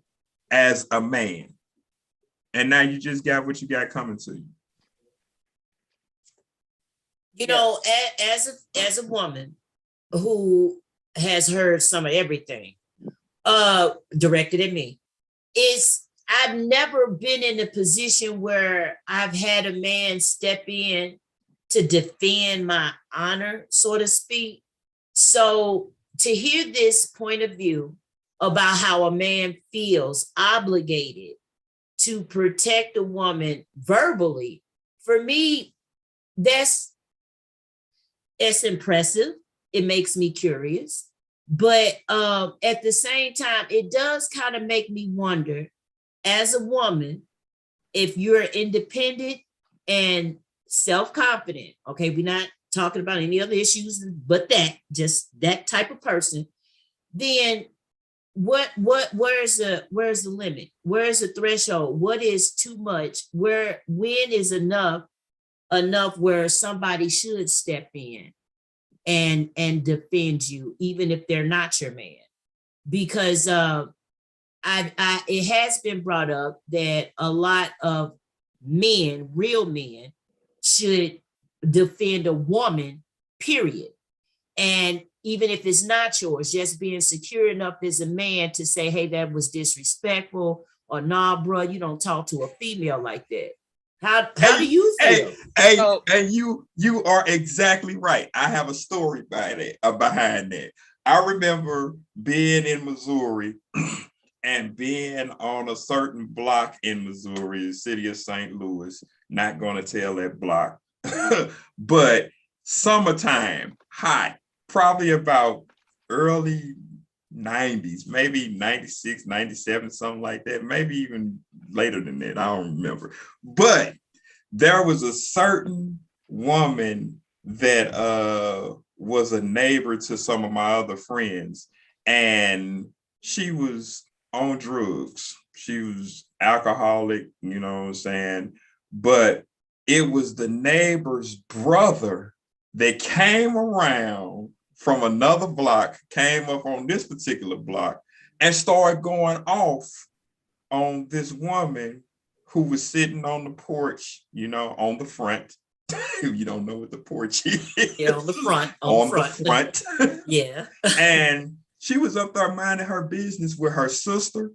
as a man. And now you just got what you got coming to you. You know, as a woman who has heard some of everything directed at me, is I've never been in a position where I've had a man step in to defend my honor, so to speak. So to hear this point of view about how a man feels obligated to protect a woman verbally, for me, that's impressive. It makes me curious. But at the same time, it does kind of make me wonder, as a woman, if you're independent and self-confident, okay, we're not talking about any other issues but that, just that type of person, then where's the limit? Where's the threshold? What is too much? When is enough where somebody should step in and defend you, even if they're not your man? Because it has been brought up that a lot of men, real men, should defend a woman, period. And even if it's not yours, just being secure enough as a man to say, hey, that was disrespectful, or nah, bro, you don't talk to a female like that. How do you feel? And you are exactly right. I have a story behind that. I remember being in Missouri and being on a certain block in Missouri, the city of St. Louis. Not going to tell that block, but summertime, hot, probably about early 90s, maybe 96, 97, something like that, maybe even later than that. I don't remember. But there was a certain woman that was a neighbor to some of my other friends, and she was on drugs. She was alcoholic, you know what I'm saying? But it was the neighbor's brother that came around from another block, came up on this particular block, and started going off on this woman who was sitting on the porch, you know, on the front. You don't know what the porch is. Yeah, on the front. On the front. Yeah. And she was up there minding her business with her sister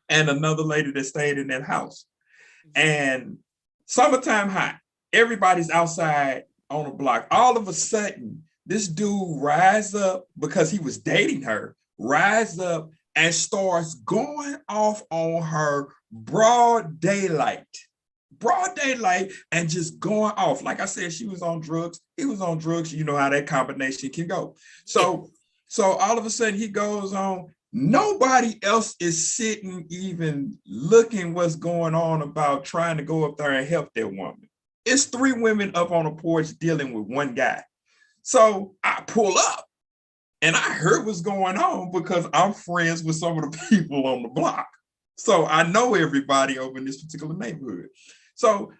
and another lady that stayed in that house. And summertime hot, everybody's outside on a block. All of a sudden, this dude rise up because he was dating her, rise up and starts going off on her broad daylight, and just going off. Like I said, she was on drugs. He was on drugs. You know how that combination can go. So all of a sudden he goes on. Nobody else is sitting even looking what's going on about trying to go up there and help that woman. It's 3 women up on a porch dealing with one guy. So I pull up and I heard what's going on because I'm friends with some of the people on the block. So I know everybody over in this particular neighborhood. So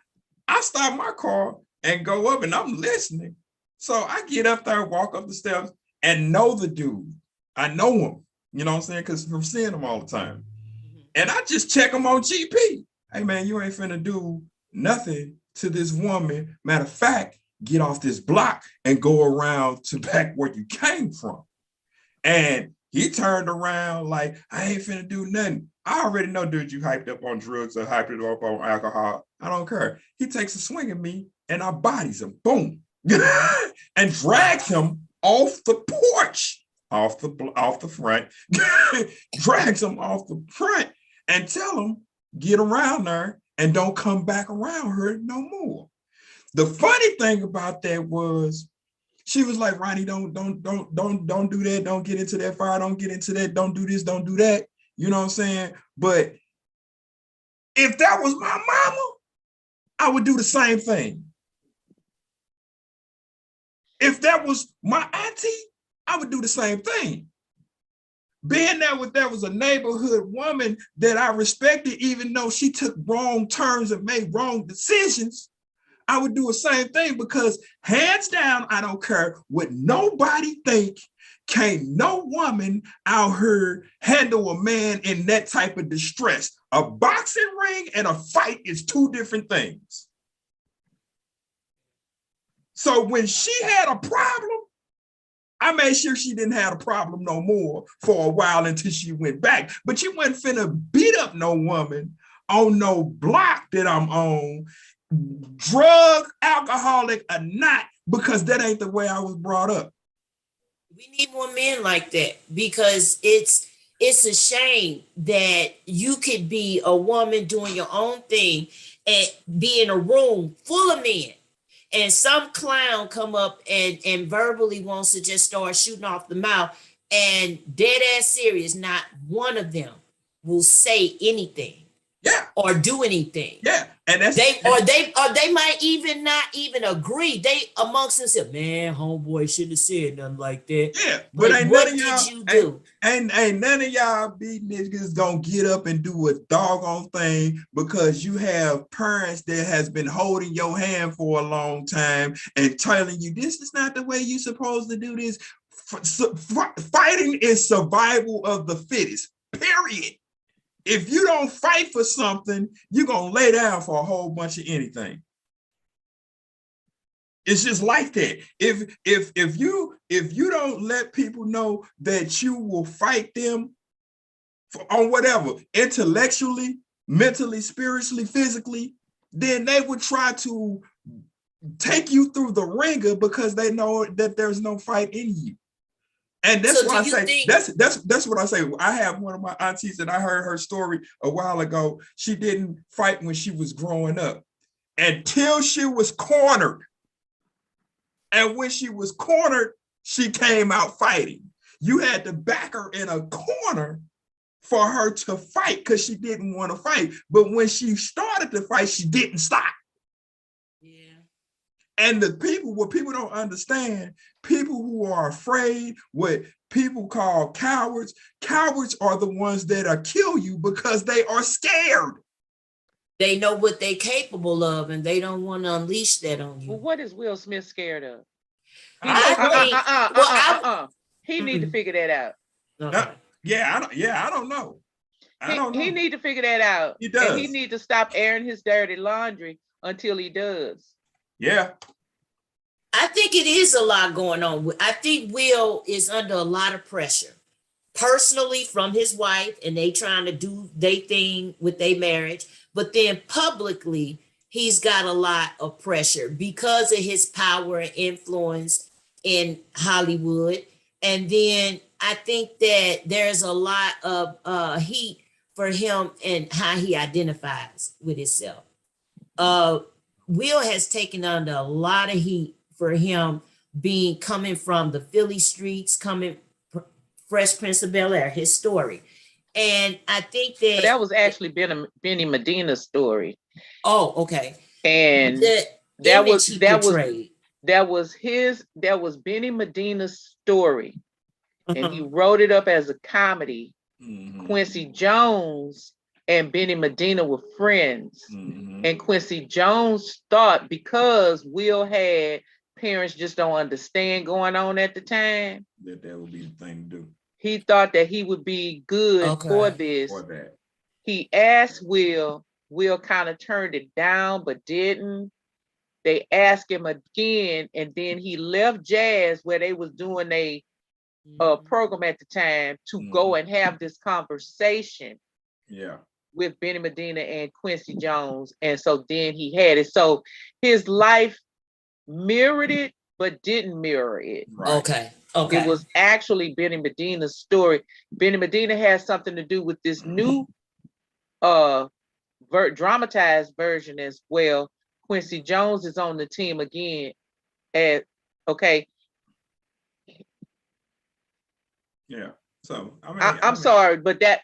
I stop my car and go up and I'm listening. So I get up there, walk up the steps and know the dude. I know him. You know what I'm saying? Because I'm seeing him all the time. And I just check him on GP. Hey, man, you ain't finna do nothing to this woman. Matter of fact, get off this block and go around to back where you came from. And he turned around like, I ain't finna do nothing. I already know, dude, you hyped up on drugs or hyped it up on alcohol. I don't care. He takes a swing at me and I bodies him. Boom. And drags him off the porch. Off the front, drags him off the front and tell him, get around her and don't come back around her no more. The funny thing about that was she was like, Ronnie, don't do that. Don't get into that fire. Don't get into that. Don't do this. Don't do that. You know what I'm saying? But if that was my mama, I would do the same thing. If that was my auntie, I would do the same thing. Being there was a neighborhood woman that I respected, even though she took wrong turns and made wrong decisions, I would do the same thing because hands down, I don't care what nobody think, can't no woman out here handle a man in that type of distress. A boxing ring and a fight is 2 different things. So when she had a problem, I made sure she didn't have a problem no more for a while until she went back. But you wasn't finna beat up no woman on no block that I'm on, drug, alcoholic or not, because that ain't the way I was brought up. We need more men like that because it's a shame that you could be a woman doing your own thing and be in a room full of men. And some clown come up and verbally wants to just start shooting off the mouth and dead ass serious, not one of them will say anything. Yeah. Or do anything. Yeah. And that's they might even not even agree. They amongst themselves, man, homeboy shouldn't have said nothing like that. Yeah, but like, ain't what none of y'all, did you do? Ain't none of y'all big niggas gonna get up and do a doggone thing because you have parents that has been holding your hand for a long time and telling you this is not the way you supposed to do this. Fighting is survival of the fittest, period. If you don't fight for something, you're going to lay down for a whole bunch of anything. It's just like that. If you don't let people know that you will fight them on whatever, intellectually, mentally, spiritually, physically, then they would try to take you through the ringer because they know that there's no fight in you. And that's so what I say. That's what I say. I have one of my aunties, and I heard her story a while ago. She didn't fight when she was growing up until she was cornered. And when she was cornered, she came out fighting. You had to back her in a corner for her to fight because she didn't want to fight. But when she started to fight, she didn't stop. Yeah. And what people don't understand, people who are afraid, what people call cowards are the ones that kill you because they are scared. They know what they're capable of, and they don't want to unleash that on Well, you. what is Will Smith scared of? He He need to figure that out. Okay. I don't know. He need to figure that out. He does. And he need to stop airing his dirty laundry until he does. Yeah. I think it is a lot going on. I think Will is under a lot of pressure, personally from his wife, and they trying to do their thing with their marriage. But then publicly, he's got a lot of pressure because of his power and influence in Hollywood. And then I think that there's a lot of heat for him and how he identifies with himself. Will has taken under a lot of heat for him coming from the Philly streets, Fresh Prince of Bel-Air, his story. And I think that was actually Benny Medina's story. Oh, okay. And that was Benny Medina's story. And he wrote it up as a comedy. Mm-hmm. Quincy Jones and Benny Medina were friends. Mm-hmm. And Quincy Jones thought because Will had parents just don't understand going on at the time, that would be the thing to do. He thought that he would be good for this. He asked Will. Will kind of turned it down, but didn't. They asked him again, and then he left jazz where they was doing a program at the time to go and have this conversation. Yeah. With Benny Medina and Quincy Jones. And so then he had it. So his life mirrored it, but didn't mirror it. Right. Okay. It was actually Benny Medina's story. Benny Medina has something to do with this new dramatized version as well. Quincy Jones is on the team again. Yeah. So I'm sorry, but that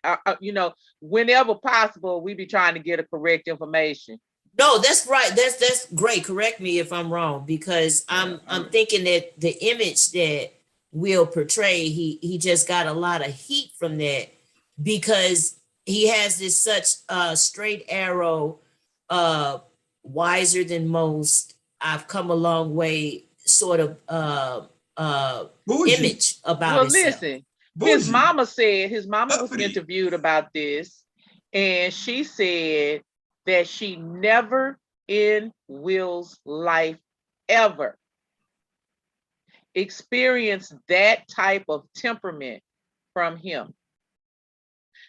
whenever possible, we be trying to get a correct information. No, that's right. That's great. Correct me if I'm wrong, because I'm thinking that the image that Will portray, he just got a lot of heat from that because he has this such straight arrow, wiser than most. I've come a long way sort of image about himself. Listen. His mama was interviewed about this, and she said that she never in Will's life ever experienced that type of temperament from him.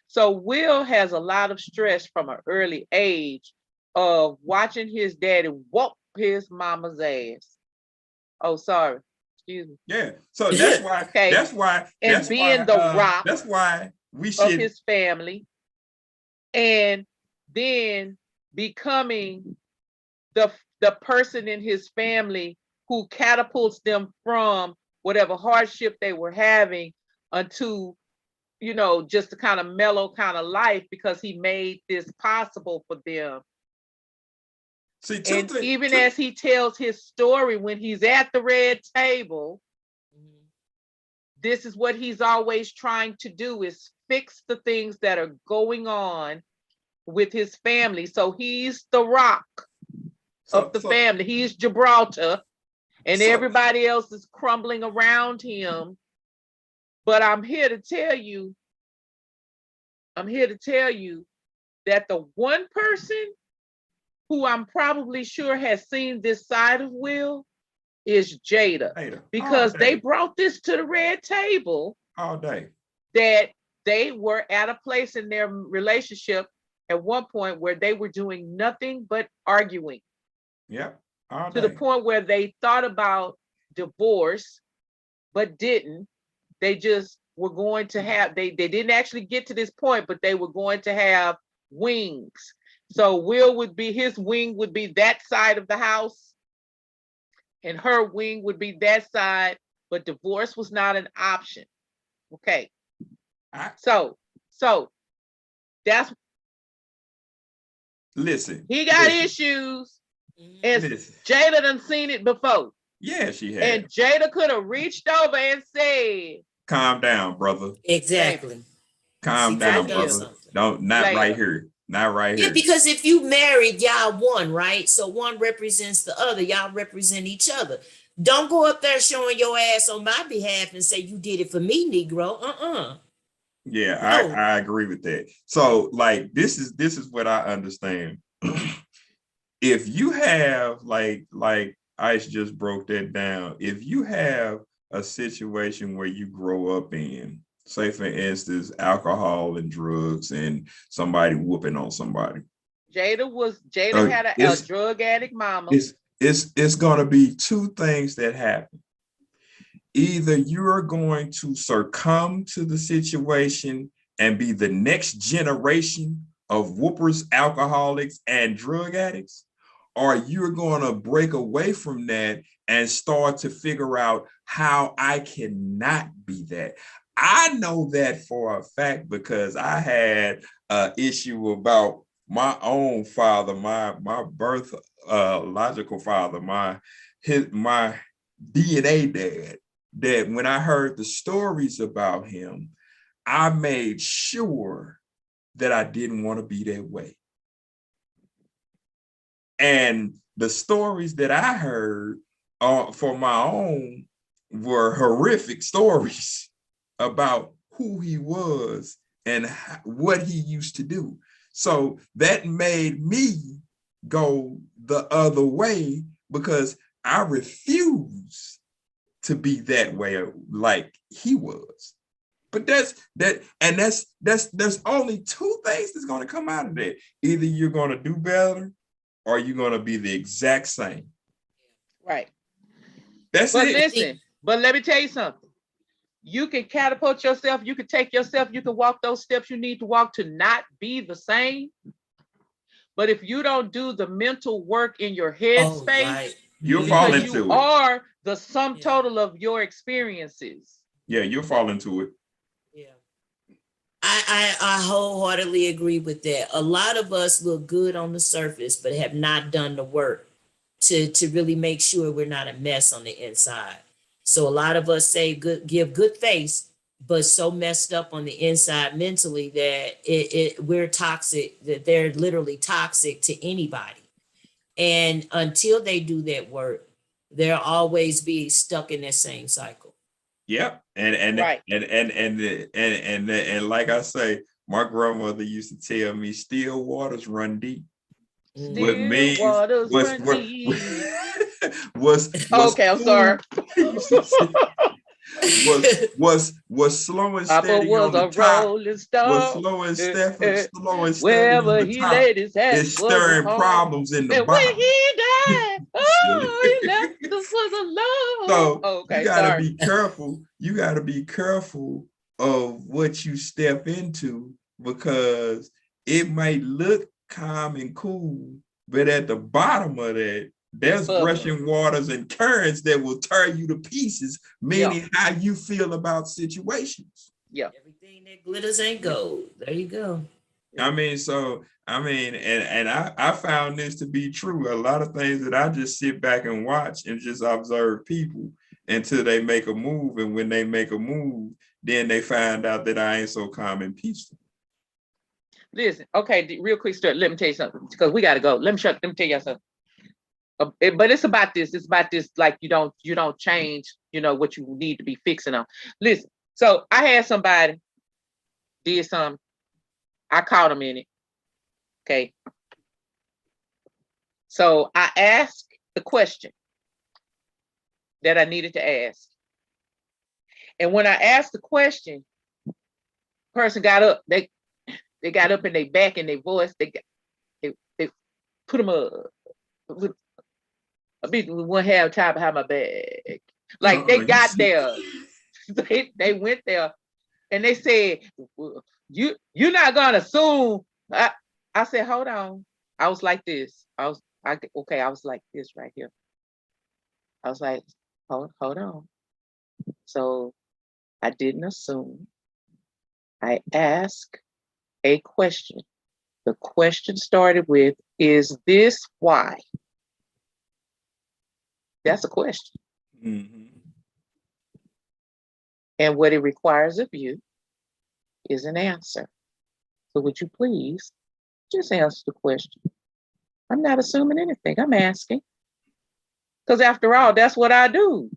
So Will has a lot of stress from an early age of watching his daddy whoop his mama's ass. Oh, sorry. Excuse me. Yeah. So that's why. Okay. That's why. And that's being why, the rock. That's why we should of his family, and then becoming the person in his family who catapults them from whatever hardship they were having onto, just a kind of mellow kind of life because he made this possible for them. See, even as he tells his story when he's at the red table, this is what he's always trying to do is fix the things that are going on with his family. So he's the rock of the family. He's Gibraltar, and everybody else is crumbling around him. But I'm here to tell you that the one person who I'm probably sure has seen this side of Will is Jada. Because they brought this to the red table all day. That they were at a place in their relationship at one point where they were doing nothing but arguing. Yeah. To the point where they thought about divorce, but didn't. They just were going to have, they didn't actually get to this point, but they were going to have wings. So his wing would be that side of the house, and her wing would be that side, but divorce was not an option. Okay. I So that's listen. he got Listen. issues, Mhm. and Listen. Jada done seen it before. Yeah, she had. And Jada could have reached over and said, Calm down, brother. Exactly. Calm See, that down, does later, brother. something. Don't not right later. here. Not right Yeah, here. because if you married, y'all one, right? So one represents the other. Y'all represent each other. Don't go up there showing your ass on my behalf and say you did it for me, Negro. Yeah, No. I agree with that. So like this is what I understand. If you have like Ice just broke that down, if you have a situation where you grow up in, say for instance, alcohol and drugs and somebody whooping on somebody, Jada had a it's drug addict mama. it's gonna be two things that happen. Either you're going to succumb to the situation and be the next generation of whoopers, alcoholics, and drug addicts, or you're going to break away from that and start to figure out how I cannot be that. I know that for a fact because I had an issue about my own father, my birth logical father, my DNA dad, that when I heard the stories about him, I made sure that I didn't want to be that way. And the stories that I heard for my own were horrific stories about who he was and what he used to do. So that made me go the other way because I refuse to be that way like he was. But there's only two things that's going to come out of that. Either you're going to do better or you're going to be the exact same. Right. That's But it. listen, but let me tell you something. You can catapult yourself, you can take yourself, you can walk those steps you need to walk to not be the same. But if you don't do the mental work in your Oh, headspace, right. You'll fall because you into it. are the sum Yeah. total of your experiences. Yeah, you'll fall into it. Yeah. I wholeheartedly agree with that. A lot of us look good on the surface, but have not done the work to really make sure we're not a mess on the inside. So a lot of us say give good face, but so messed up on the inside mentally that we're toxic, that they're literally toxic to anybody. And until they do that work, they'll always be stuck in that same cycle. Yep. And like I say, my grandmother used to tell me still waters run deep. What Mhm. Still means waters was run what deep. was Okay, I'm cool. sorry. Was slow and Papa steady was on the a top, rolling was stone. slow and steady on Wherever the he top. laid his head It's was his stirring home. problems in the And when bottom. he died, Silly. oh, he left us was alone. So you Okay, gotta sorry. be careful. You gotta be careful of what you step into because it might look calm and cool, but at the bottom of that, It's there's bubbling. rushing waters and currents that will tear you to pieces, meaning how you feel about situations. Yeah. Everything that glitters ain't gold. There you go. I mean, and I found this to be true. A lot of things that I just sit back and watch and just observe people until they make a move. And when they make a move, then they find out that I ain't so calm and peaceful. Listen, okay, real quick story. Let me tell you something because we gotta go. Let me tell you something. But it's about this. It's about this. Like you don't change. You know what you need to be fixing on. Listen. So I had somebody did something. I caught him in it. Okay. So I asked the question that I needed to ask, and when I asked the question, person got up. They got up in their back and their voice. They put them up. A bit one half time behind my back. Like they got there. They went there and they said, you're not gonna assume. I said, hold on. I was like this. I was like this right here. I was like, hold on. So I didn't assume. I asked a question. The question started with, is this why? That's a question. Mhm. And what it requires of you is an answer. So would you please just answer the question? I'm not assuming anything. I'm asking. Because after all, that's what I do.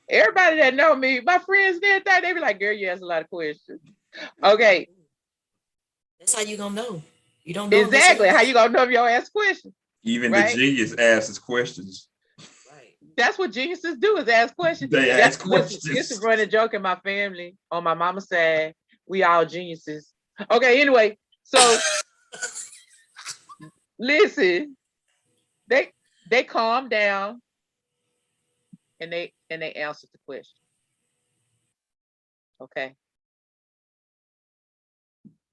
Everybody that know me, my friends and everything, they be like, girl, you ask a lot of questions. Okay. That's how you gonna know. You don't know Exactly. How you gonna know if you don't ask questions? Even right? the genius asks questions. Right. That's what geniuses do, is ask questions. They ask Listen, questions. it's a running joke in my family. On my mama's side, we all geniuses. Okay, anyway, so listen, they calm down and they answered the question. Okay.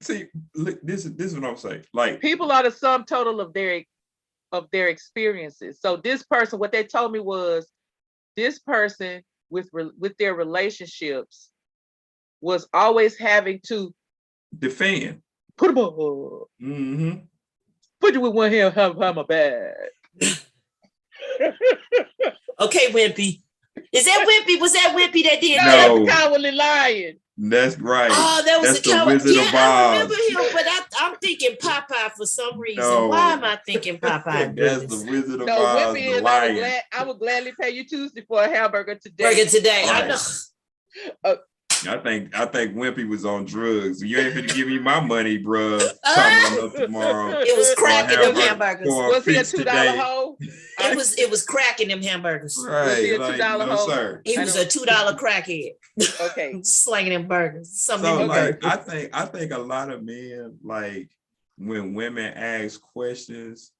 See, look, this is what I'm saying. Like, People are the sum total of their experiences. So this person, what they told me was, this person with their relationships was always having to defend. put them up, Mm-hmm. put you with one hand, have my bad. Okay, Wimpy. Is that Wimpy? Was that Wimpy that did No, that? that's No. the Cowardly Lion. That's right. Oh, that was That's a the coward. Wizard Yeah, of I Oz. remember him, but I'm thinking Popeye for some reason. No. Why am I thinking Popeye? That's Goodness? the Wizard of No, Oz, Wimpy the is. lion. I would gladly pay you Tuesday for a hamburger today. Burger today. Right. I know. I think Wimpy was on drugs. You ain't finna give me my money, bruh. Talking about tomorrow. It was cracking them hamburger hamburgers. for Was he a fix $2 today. hoe? It was cracking them hamburgers. Was he Right. a Like, $2 no, hoe? sir. He I was know. a $2 crackhead. Okay. Slanging them burgers. Something So in the like burger. I think a lot of men, like when women ask questions,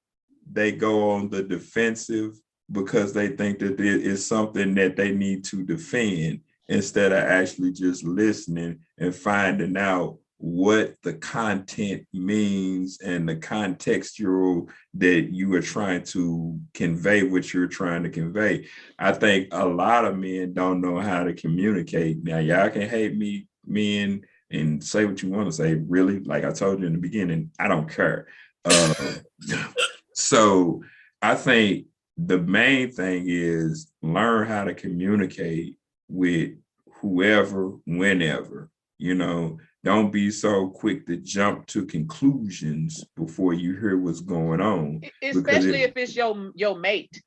they go on the defensive because they think that it is something that they need to defend instead of actually just listening and finding out what the content means and the contextual that you are trying to convey what you're trying to convey. I think a lot of men don't know how to communicate. Now, y'all can hate me, men, and say what you want to say. Really, like I told you in the beginning, I don't care. So I think the main thing is learn how to communicate with whoever, whenever. Don't be so quick to jump to conclusions before you hear what's going on. Especially if it's your mate,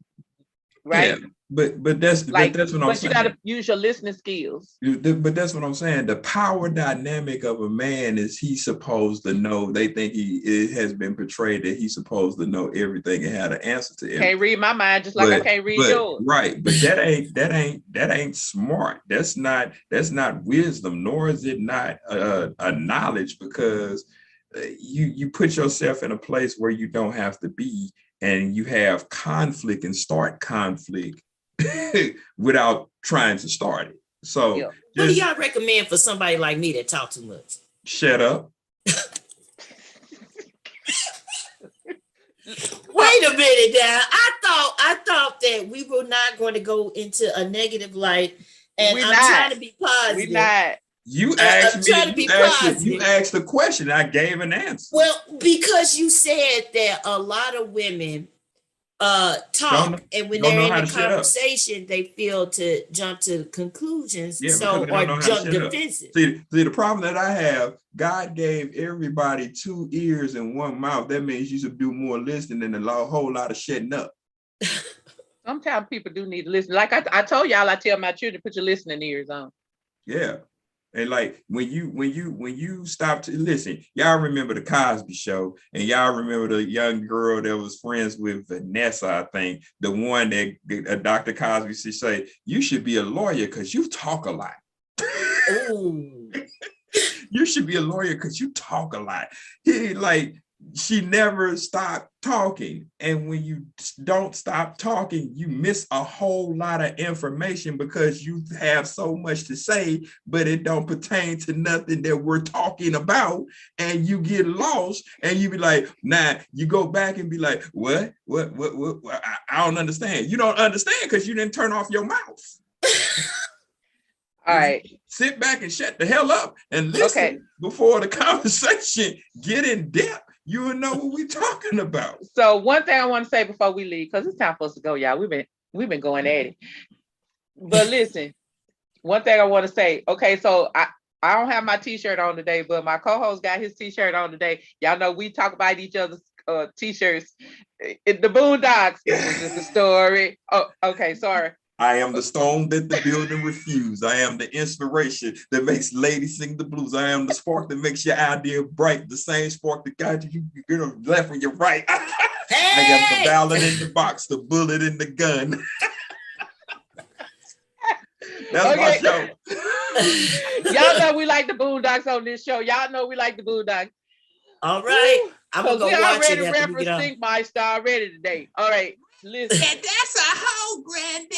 right? Yeah, but that's what I'm but you saying. got to use your listening skills. But that's what I'm saying. The power dynamic of a man is he's supposed to know. They think it has been portrayed that he's supposed to know everything and have the answer to everything. Can't read my mind just like I can't read yours. Right, but that ain't smart. That's not wisdom, nor is it not a knowledge, because you put yourself in a place where you don't have to be, and you have conflict and start conflict without trying to start it. So Yeah. What do y'all recommend for somebody like me that talk too much? Shut up. Wait a minute now. I thought that we were not going to go into a negative light, and I'm trying to be positive. We not. You asked me. You positive. asked the question. I gave an answer. Well, because you said that a lot of women talk, and when they're in the conversation, they feel to jump to conclusions, or jump defensive. See, the problem that I have, God gave everybody 2 ears and 1 mouth. That means you should do more listening and a whole lot of shutting up. Sometimes people do need to listen. Like I told y'all, I tell my children, put your listening ears on. Yeah. And like when you stop to listen, y'all remember the Cosby Show, and y'all remember the young girl that was friends with Vanessa, I think, the one that Dr. Cosby say, you should be a lawyer because you talk a lot. Ooh. You should be a lawyer because you talk a lot. She never stopped talking. And when you don't stop talking, you miss a whole lot of information because you have so much to say, but it don't pertain to nothing that we're talking about. And you get lost and you be like, you go back and be like, what? I don't understand. You don't understand because you didn't turn off your mouth. All right. Sit back and shut the hell up and listen Okay. before the conversation get in depth. You will know what we're talking about. So one thing I want to say before we leave, because it's time for us to go, y'all. We've been going at it. But listen, one thing I want to say. Okay, so I don't have my t-shirt on today, but my co-host got his t-shirt on today. Y'all know we talk about each other's t-shirts. The Boondocks. This is just a story. Oh, okay, sorry. I am the stone that the building refused. I am the inspiration that makes ladies sing the blues. I am the spark that makes your idea bright. The same spark that guides you left when you're right. Hey! I am the ballad in the box, the bullet in the gun. That's my show. Y'all know we like the Boondocks on this show. Y'all know we like the Boondocks. All right. I'm going to go we watch it already after we get referenced off. Stinkmeister already today. All right, listen. Yeah, that's a hoe, granddad.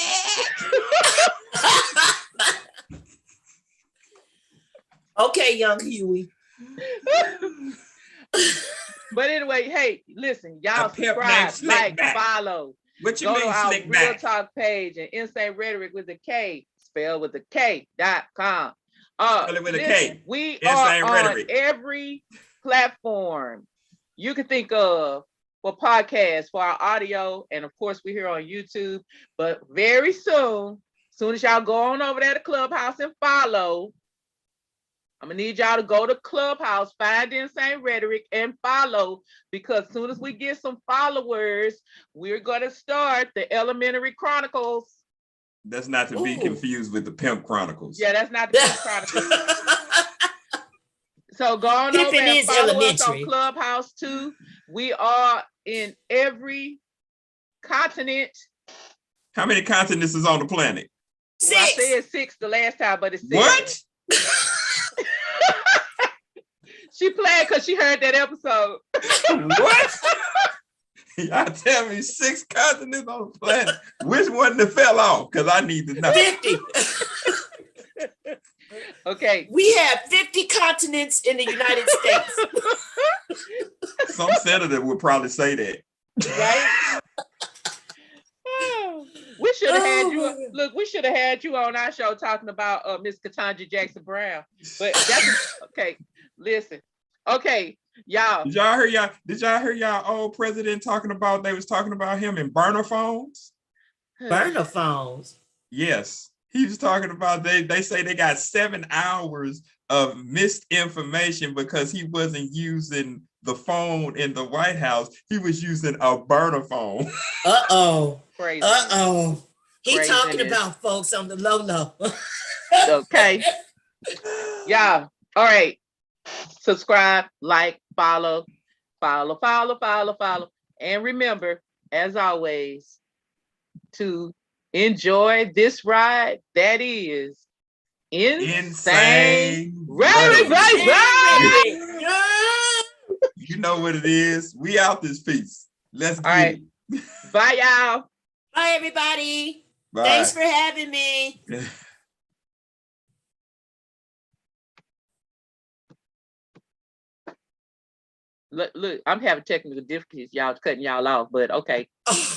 Okay, young Huey. But anyway, hey, listen, y'all A pimp named subscribe, like, Slickback. follow. What you Go mean, to our slick Real back? Talk page and Insane Rhetoric with a K, spelled with a K.com. Spell it with a K. We Insane are on Rhetoric. every platform you can think of for podcasts, for our audio, and of course we're here on YouTube. But very soon as y'all go on over there to Clubhouse and follow, I'm gonna need y'all to go to Clubhouse, find Insane Rhetoric, and follow, because as soon as we get some followers, we're gonna start the Elementary Chronicles. That's not to be Ooh. confused with the Pimp Chronicles. Yeah, that's not the Pimp Chronicles. So go on over Pimpin' and is follow us on elementary. Clubhouse too. We are in every continent. How many continents is on the planet? Well, I 6. said 6 the last time, but it's 7. What? She played because she heard that episode. What? Y'all tell me 6 continents on the planet. Which one that fell off? Because I need to know. 50. Okay. We have 50 continents in the United States. Some senator would probably say that. Right? We should have had Oh, you. my God. Look, we should have had you on our show talking about Miss Ketanji Jackson Brown. But that's okay. Listen. Okay, y'all. Did y'all hear y'all old president talking about, they was talking about him in burner phones? Burner phones. Yes. He was talking about they say they got 7 hours of misinformation because he wasn't using the phone in the White House. He was using a burner phone. Uh-oh. Crazy. Uh-oh. He Craziness. talking about folks on the low. Okay. Y'all. All right. Subscribe, like, follow. And remember, as always, to enjoy this ride that is Insane Rhetoric. You know what it is. We out this piece. Let's get right. it. Bye, y'all. Bye, everybody. Bye. Thanks for having me. Look, I'm having technical difficulties. Y'all cutting y'all off, but okay. Oh.